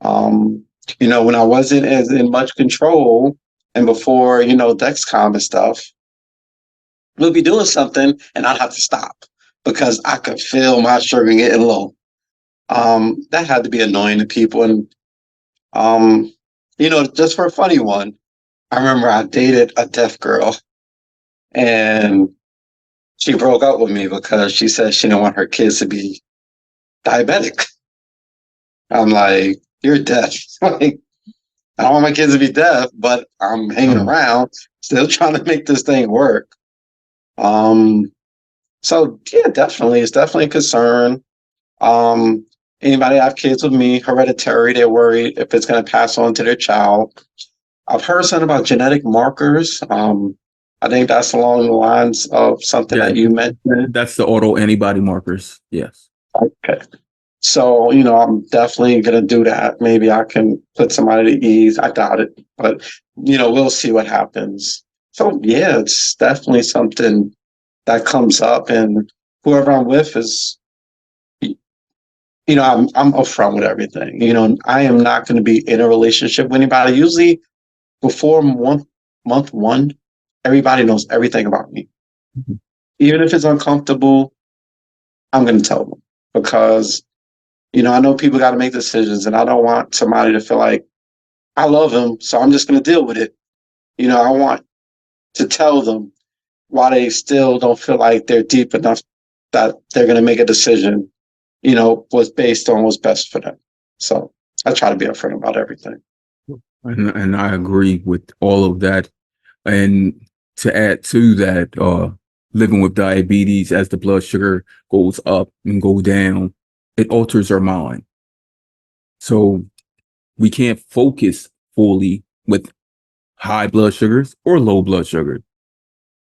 Um, when I wasn't as in much control and before, Dexcom and stuff, we'll be doing something and I'd have to stop because I could feel my sugar getting low. That had to be annoying to people. And just for a funny one, I remember I dated a deaf girl and she broke up with me because she said she didn't want her kids to be diabetic. I'm like, you're deaf. Like, I don't want my kids to be deaf, but I'm hanging around, still trying to make this thing work. So yeah, definitely, it's definitely a concern. Um, Anybody have kids with me, hereditary, they're worried if it's going to pass on to their child. I've heard something about genetic markers. I think that's along the lines of something that you mentioned. That's the auto antibody markers. Yes. Okay. So, I'm definitely going to do that. Maybe I can put somebody to ease. I doubt it, but, we'll see what happens. So, yeah, it's definitely something that comes up, and whoever I'm with is, I'm upfront with everything. I am not going to be in a relationship with anybody. Usually before month one, everybody knows everything about me. Mhm. Even if it's uncomfortable, I'm going to tell them because, I know people got to make decisions and I don't want somebody to feel like I love them, so I'm just going to deal with it. I want to tell them why they still don't feel like they're deep enough that they're going to make a decision, was based on what's best for them. So I try to be upfront about everything. And I agree with all of that. And to add to that, living with diabetes as the blood sugar goes up and go down, it alters our mind. So we can't focus fully with high blood sugars or low blood sugar.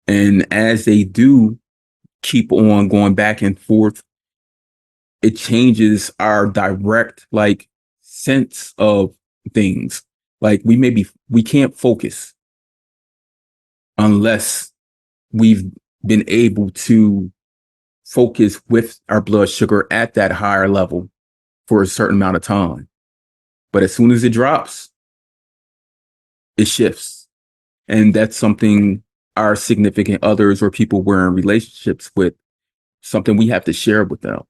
And as they do keep on going back and forth, it changes our direct sense of things. Like we can't focus unless we've been able to focus with our blood sugar at that higher level for a certain amount of time. But as soon as it drops, it shifts. And that's something our significant others or people we're in relationships with something we have to share with them.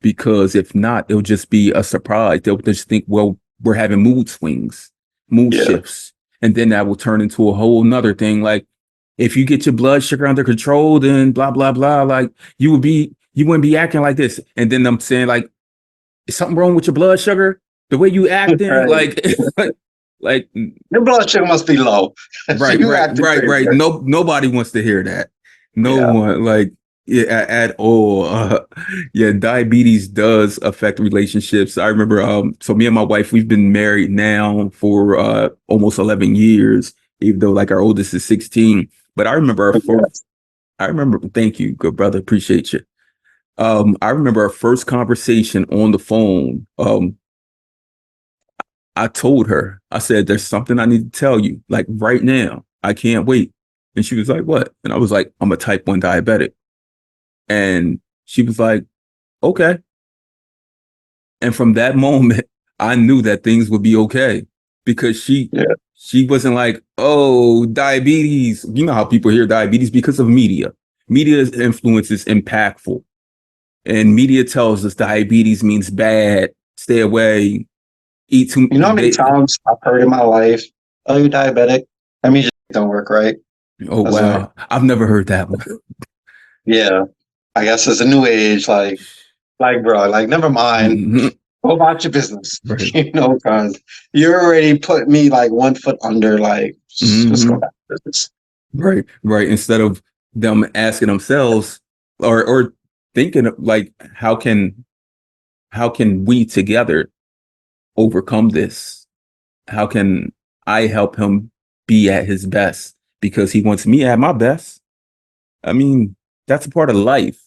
Because if not, it'll just be a surprise. They'll just think, well, we're having mood swings, mood Yeah. shifts. And then that will turn into a whole nother thing. Like, if you get your blood sugar under control, then blah, blah, blah. Like, you wouldn't be acting like this. And then I'm saying, like, is something wrong with your blood sugar? The way you acting? Right. Like, like, Your blood sugar must be low. right, You right, acting right, crazy. right. No, nobody wants to hear that. No Yeah. one, like, yeah, at all. Yeah, diabetes does affect relationships. I remember, so me and my wife, we've been married now for almost 11 years, even though like our oldest is 16. But I remember Yes. thank you, good brother, appreciate you. I remember our first conversation on the phone. I told her, I said, there's something I need to tell you, like right now. I can't wait. And she was like, what? And I was like, I'm a type 1 diabetic. And she was like, okay. And from that moment, I knew that things would be okay because Yeah. she wasn't like, oh, diabetes. You know how people hear diabetes because of media. Media's influence is impactful. And media tells us diabetes means bad, stay away, eat too. You know how many times I've heard in my life, "Oh, you're diabetic"? That means it don't work right. Oh, I was like, wow. I've never heard that one. yeah. I guess it's a new age. Like, bro, like, never mind. Mhm. Go about your business. Right. Because you already put me like 1 foot under. Like, just go Hmm. about your business. Right. Right. Instead of them asking themselves or thinking of, like, how can we together overcome this? How can I help him be at his best? Because he wants me at my best. I mean, that's a part of life.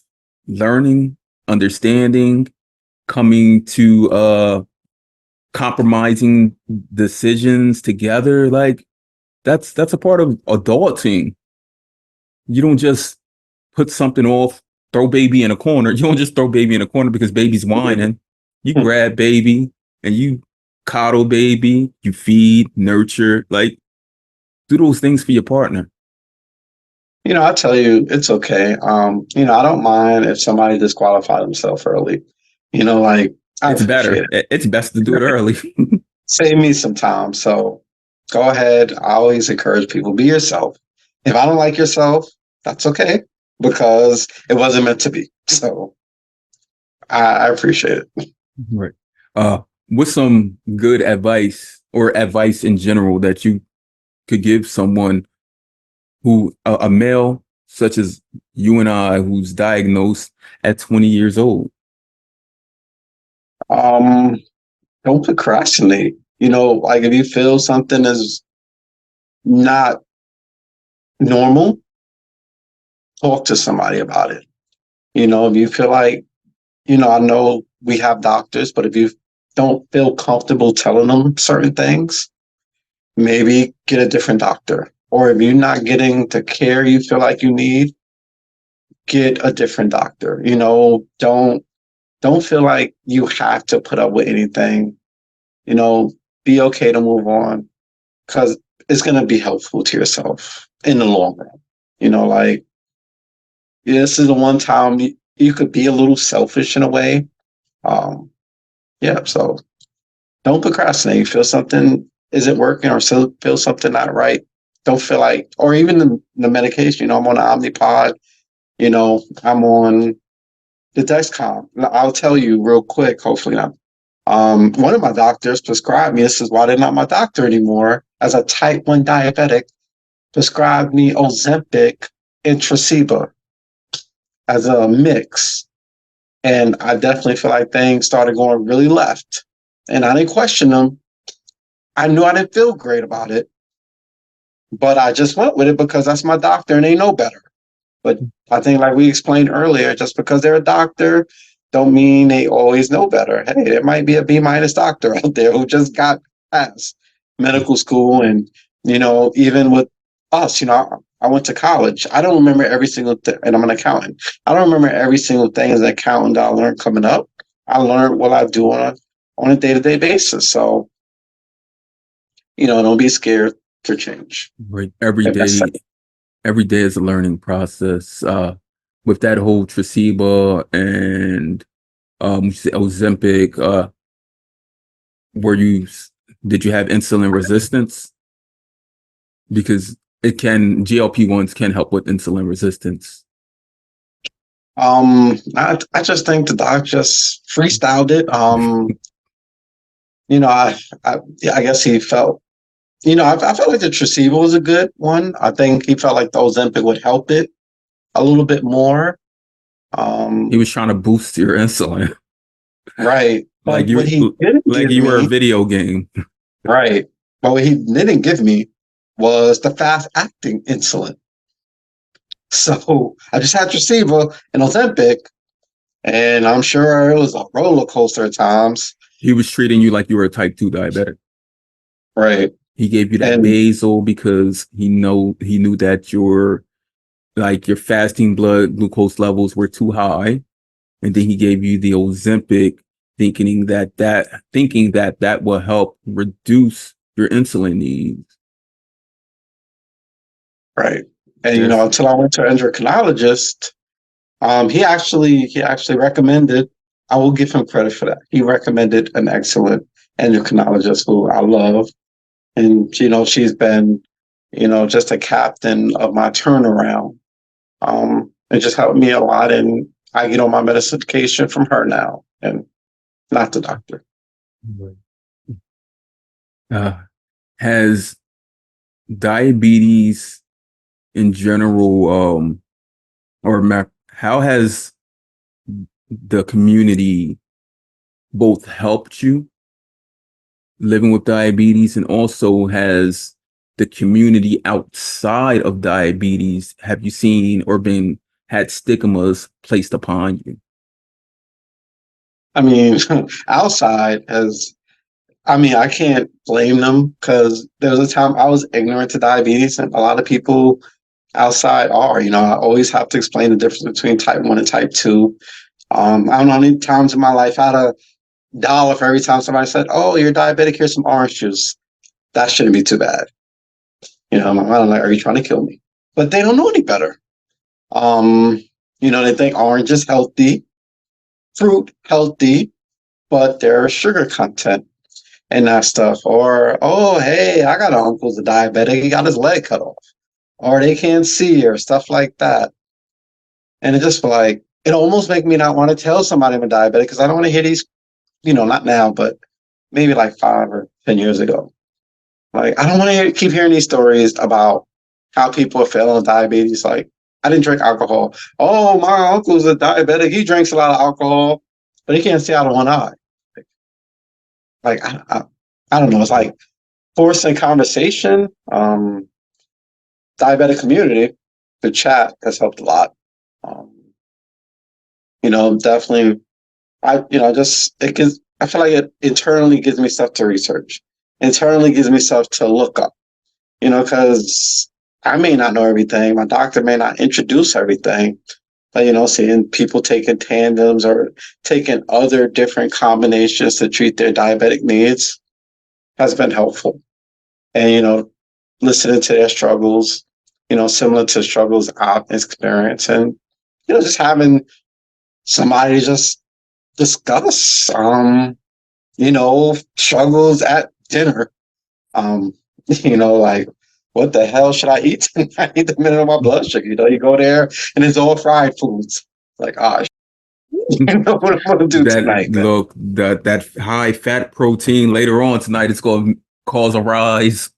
Learning, understanding, coming to compromising decisions together. Like that's a part of adulting. You don't just put something off, throw baby in a corner. You don't just throw baby in a corner because baby's whining. You grab baby and you coddle baby, you feed, nurture, like do those things for your partner. I tell you, it's okay. I don't mind if somebody disqualified themselves early. Like, I It's appreciate better. it. It's best to do it early. Save me some time. So go ahead. I always encourage people, be yourself. If I don't like yourself, that's okay because it wasn't meant to be. So I appreciate it. Right. What's some good advice or advice in general that you could give someone who a male such as you and I who's diagnosed at 20 years old? Um, don't procrastinate. Like if you feel something is not normal, talk to somebody about it. If you feel like, I know we have doctors, but if you don't feel comfortable telling them certain things, maybe get a different doctor. Or if you're not getting the care you feel like you need, get a different doctor. Don't feel like you have to put up with anything. You know, be okay to move on because it's gonna be helpful to yourself in the long run. Like, this is the one time you could be a little selfish in a way. Um, yeah, so don't procrastinate. You feel something isn't working or still feel something not right. Don't feel like, or even the medication, I'm on the Omnipod, I'm on the Dexcom. I'll tell you real quick, hopefully not. One of my doctors prescribed me, this is why they're not my doctor anymore, as a type 1 diabetic, prescribed me Ozempic and Traceba as a mix. And I definitely feel like things started going really left. And I didn't question them. I knew I didn't feel great about it, but I just went with it because that's my doctor and they know better. But I think, like we explained earlier, just because they're a doctor, don't mean they always know better. Hey, there might be a B- doctor out there who just got past medical school, and even with us, I went to college. I don't remember every single thing, and I'm an accountant. I don't remember every single thing as an accountant that I learned coming up. I learned what I do on a day-to-day basis. So don't be scared to change. Right. Every If that's day, it. every day is a learning process. With that whole Traceba and Ozempic, were you did you have insulin resistance? Because it can GLP-1s can help with insulin resistance. I just think the doc just freestyled it. You know, yeah, I guess he felt, I felt like the Tracebo was a good one. I think he felt like the Ozempic would help it a little bit more. He was trying to boost your insulin, Right. like But what he you didn't like give you were a me, video game. right. But what he didn't give me was the fast acting insulin. So I just had Tracebo and Ozempic, and I'm sure it was a roller coaster at times. He was treating you like you were a type 2 diabetic. Right. He gave you that And basal because he knew that your fasting blood glucose levels were too high, and then he gave you the Ozempic, thinking that that will help reduce your insulin needs. right. And Just until I went to an endocrinologist, he actually recommended, I will give him credit for that. He recommended an excellent endocrinologist who I love. And she's been, just a captain of my turnaround. It just helped me a lot, and I get on my medication from her now, and not the doctor. uh, has diabetes in general, how has the community both helped you living with diabetes, and also has the community outside of diabetes, have you seen or had stigmas placed upon you? I mean, outside as I mean, I can't blame them because there was a time I was ignorant to diabetes, and a lot of people outside are. I always have to explain the difference between type 1 and type 2. I don't know how many times in my life I had a dollar for every time somebody said, "Oh, you're diabetic. Here's some orange juice." That shouldn't be too bad. I'm like, "Are you trying to kill me?" But they don't know any better. Um, they think orange is healthy, fruit healthy, but there's sugar content and that stuff. Or, oh, hey, I got an uncle's a diabetic. He got his leg cut off. Or they can't see or stuff like that. And it just like, it almost make me not want to tell somebody I'm a diabetic because I don't want to hear these, not now, but maybe like 5 or 10 years ago. Like, I don't want to keep hearing these stories about how people are failing with diabetes. Like, I didn't drink alcohol. Oh, my uncle's a diabetic. He drinks a lot of alcohol, but he can't see out of one eye. Like, I don't know. It's like forcing conversation. Diabetic community, the chat has helped a lot. Um, Definitely. Just I feel like it internally gives me stuff to research. Internally gives me stuff to look up. Because I may not know everything. My doctor may not introduce everything. But seeing people taking tandems or taking other different combinations to treat their diabetic needs has been helpful. And listening to their struggles, similar to struggles I've experienced, and just having somebody just discuss, struggles at dinner. Um, like, what the hell should I eat tonight? The minute of my blood sugar, you go there and it's all fried foods. Like, what I'm gonna do That tonight, man? look that high fat protein later on tonight is going to cause a rise.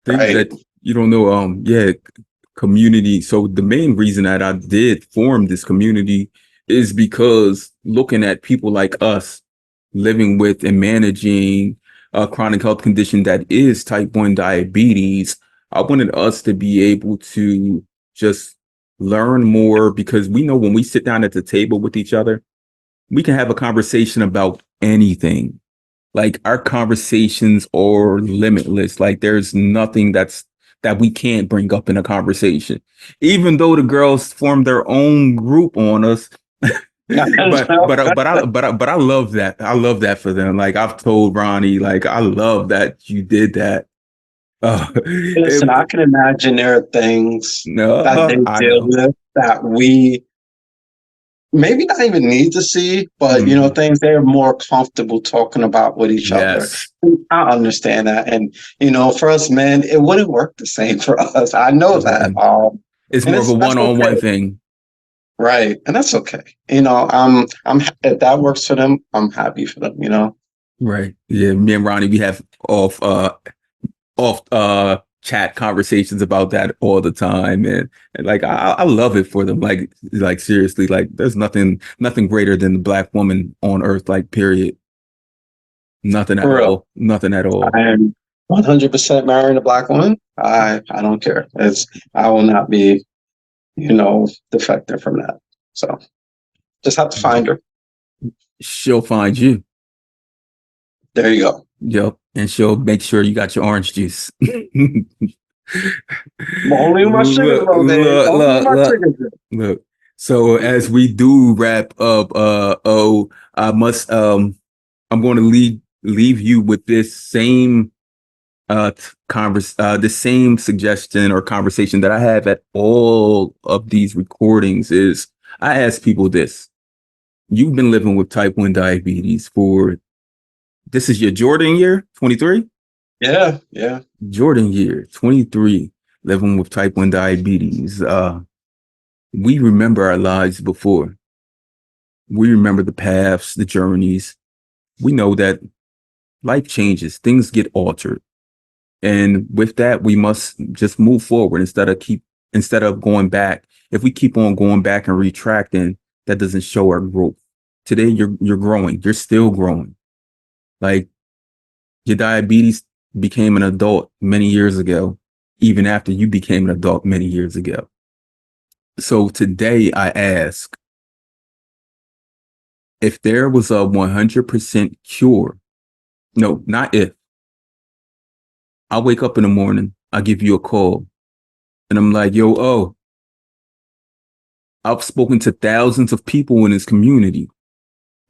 Things Right. that you don't know. Yeah, community. So the main reason that I did form this community is because looking at people like us living with and managing a chronic health condition that is type 1 diabetes, I wanted us to be able to just learn more, because we know when we sit down at the table with each other, we can have a conversation about anything. Like, our conversations are limitless. Like, there's nothing that we can't bring up in a conversation, even though the girls form their own group on us. But I love that. I love that for them. Like, I've told Ronnie, like, I love that you did that. Listen, I can imagine there are things that they I deal know. with that we maybe not even need to see, but Mhm. things they're more comfortable talking about with each other. Yes. I understand that. And for us men, it wouldn't work the same for us. I know It that. wouldn't. It's And more of a that's one-on-one okay. thing. Right. And that's okay. If that works for them, I'm happy for them. Right. Yeah. Me and Ronnie, we have off chat conversations about that all the time. And like I love it for them. Like seriously, like there's nothing greater than the black woman on earth, like period. Nothing at For real. all. Nothing at all. I am 100% marrying a black woman. I don't care. I will not be, defecting from that. So just have to find her. She'll find you. There you go. Yep. And she'll make sure you got your orange juice. Only my sugar look, though, Dave. look, Only look, my look, sugar. look. So as we do wrap up, I must I'm going to leave you with this same the same suggestion or conversation that I have at all of these recordings is I ask people this. You've been living with type 1 diabetes for this is your Jordan year, 23? Yeah, yeah. Jordan year, 23, living with type 1 diabetes. We remember our lives before. We remember the paths, the journeys. We know that life changes, things get altered. And with that, we must just move forward instead of going back. If we keep on going back and retracting, that doesn't show our growth. Today, you're growing. You're still growing. Like your diabetes became an adult many years ago, even after you became an adult many years ago. So today, I ask if there was a 100% cure. No, not if. I wake up in the morning, I give you a call, and I'm like, yo, I've spoken to thousands of people in this community,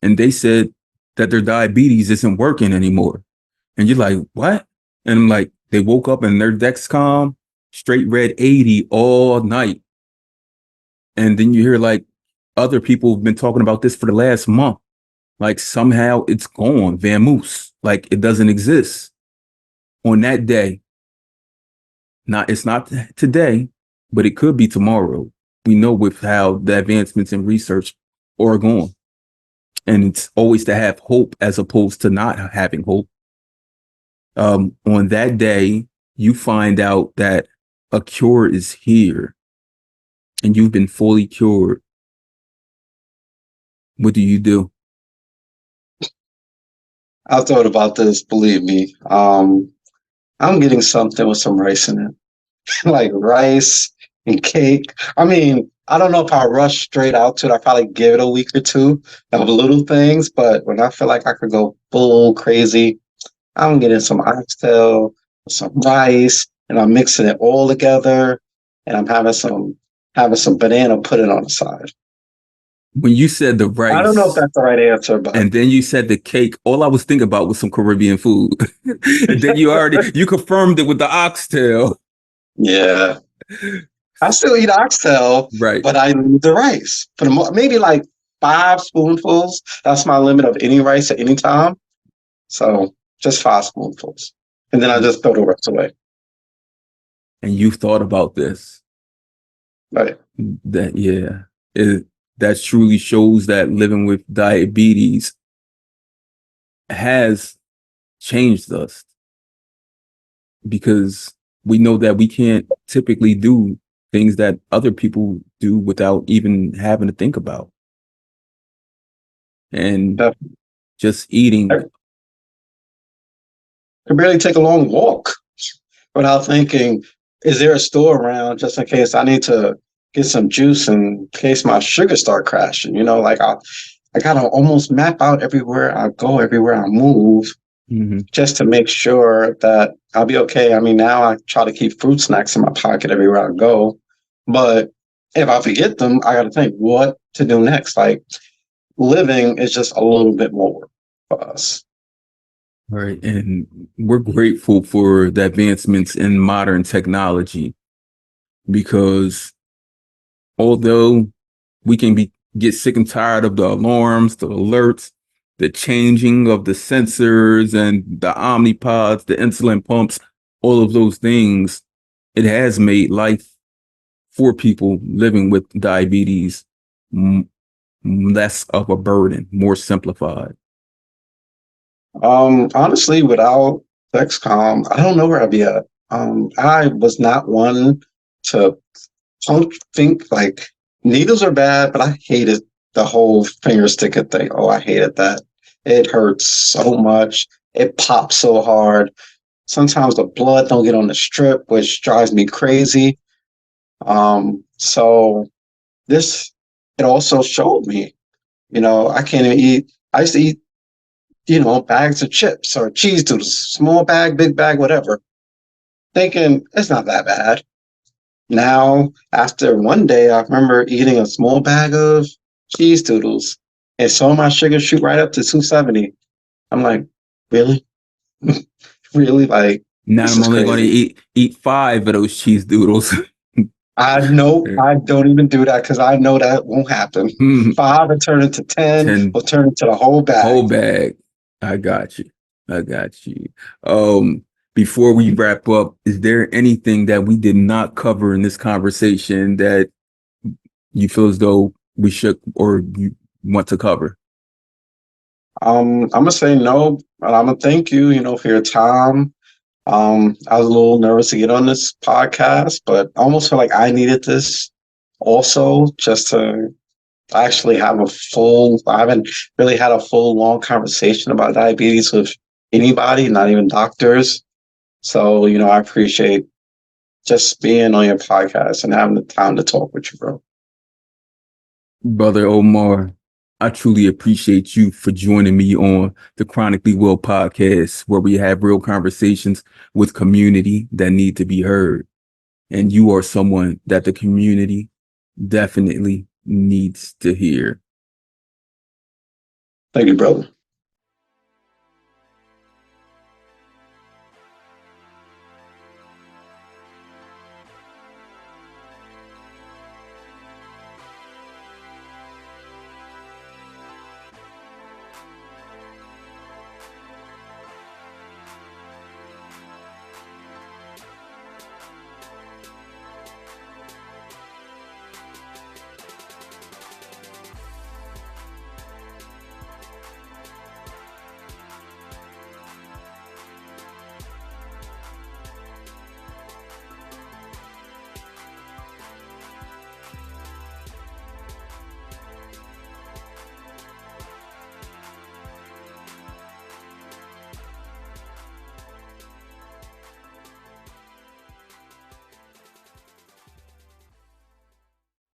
and they said that their diabetes isn't working anymore. And you're like, what? And I'm like, they woke up and their Dexcom straight read 80 all night. And then you hear like other people have been talking about this for the last month. Like somehow it's gone, vamoose. Like it doesn't exist. On that day, it's not today, but it could be tomorrow. We know with how the advancements in research are going. And it's always to have hope as opposed to not having hope. On that day, you find out that a cure is here and you've been fully cured. What do you do? I thought about this, believe me. I'm getting something with some rice in it. Like rice and cake. I mean, I don't know if I rush straight out to it. I probably give it a week or two of little things, but when I feel like I could go full crazy, I'm getting some oxtail, some rice, and I'm mixing it all together, and I'm having some banana pudding on the side. When you said the I don't know if rice that's the right answer, but and then you said the cake, all I was thinking about was some Caribbean food. And then you confirmed it with the oxtail. yeah, I still eat oxtail, Right. but I need the rice for maybe like 5 spoonfuls. That's my limit of any rice at any time. So just 5 spoonfuls, and then I just throw the rest away. And you thought about this. Right. That, yeah, that truly shows that living with diabetes has changed us because we know that we can't typically do things that other people do without even having to think about. And Definitely. just eating. I could barely take a long walk without thinking, is there a store around just in case I need to get some juice in case my sugar start crashing? Like I gotta almost map out everywhere I go, everywhere I move, Mhm. just to make sure that I'll be okay. I mean, now I try to keep fruit snacks in my pocket everywhere I go, but if I forget them, I got to think what to do next. Like living is just a little bit more for us. Right. And we're grateful for the advancements in modern technology because although we can get sick and tired of the alarms, the alerts, the changing of the sensors and the omnipods, the insulin pumps, all of those things, it has made life for people living with diabetes less of a burden, more simplified. Honestly, without Dexcom, I don't know where I'd be at. I was not one to think like needles are bad, but I hated the whole finger sticking thing. Oh, I hated that. It hurts so much. It pops so hard. Sometimes the blood don't get on the strip, which drives me crazy. So this it also showed me, I can't even eat. I used to eat, bags of chips or cheese doodles, small bag, big bag, whatever, thinking it's not that bad. Now, after one day, I remember eating a small bag of cheese doodles and saw my sugar shoot right up to 270. I'm like, really? Really? Like, Now this I'm is only going to crazy. eat 5 of those cheese doodles. I know I don't even do that because I know that won't happen. 5 will turn into 10, 10 will turn into the whole whole bag. bag. I got you. I got you. Um, Before we wrap up, is there anything that we did not cover in this conversation that you feel as though we should or you want to cover? I'm gonna say no, and I'm gonna thank you, for your time. I was a little nervous to get on this podcast, but I almost feel like I needed this also just to actually have I haven't really had a full long conversation about diabetes with anybody, not even doctors. So, I appreciate just being on your podcast and having the time to talk with you, bro. Brother Omar, I truly appreciate you for joining me on the Chronically Well podcast, where we have real conversations with community that need to be heard. And you are someone that the community definitely needs to hear. Thank you, brother.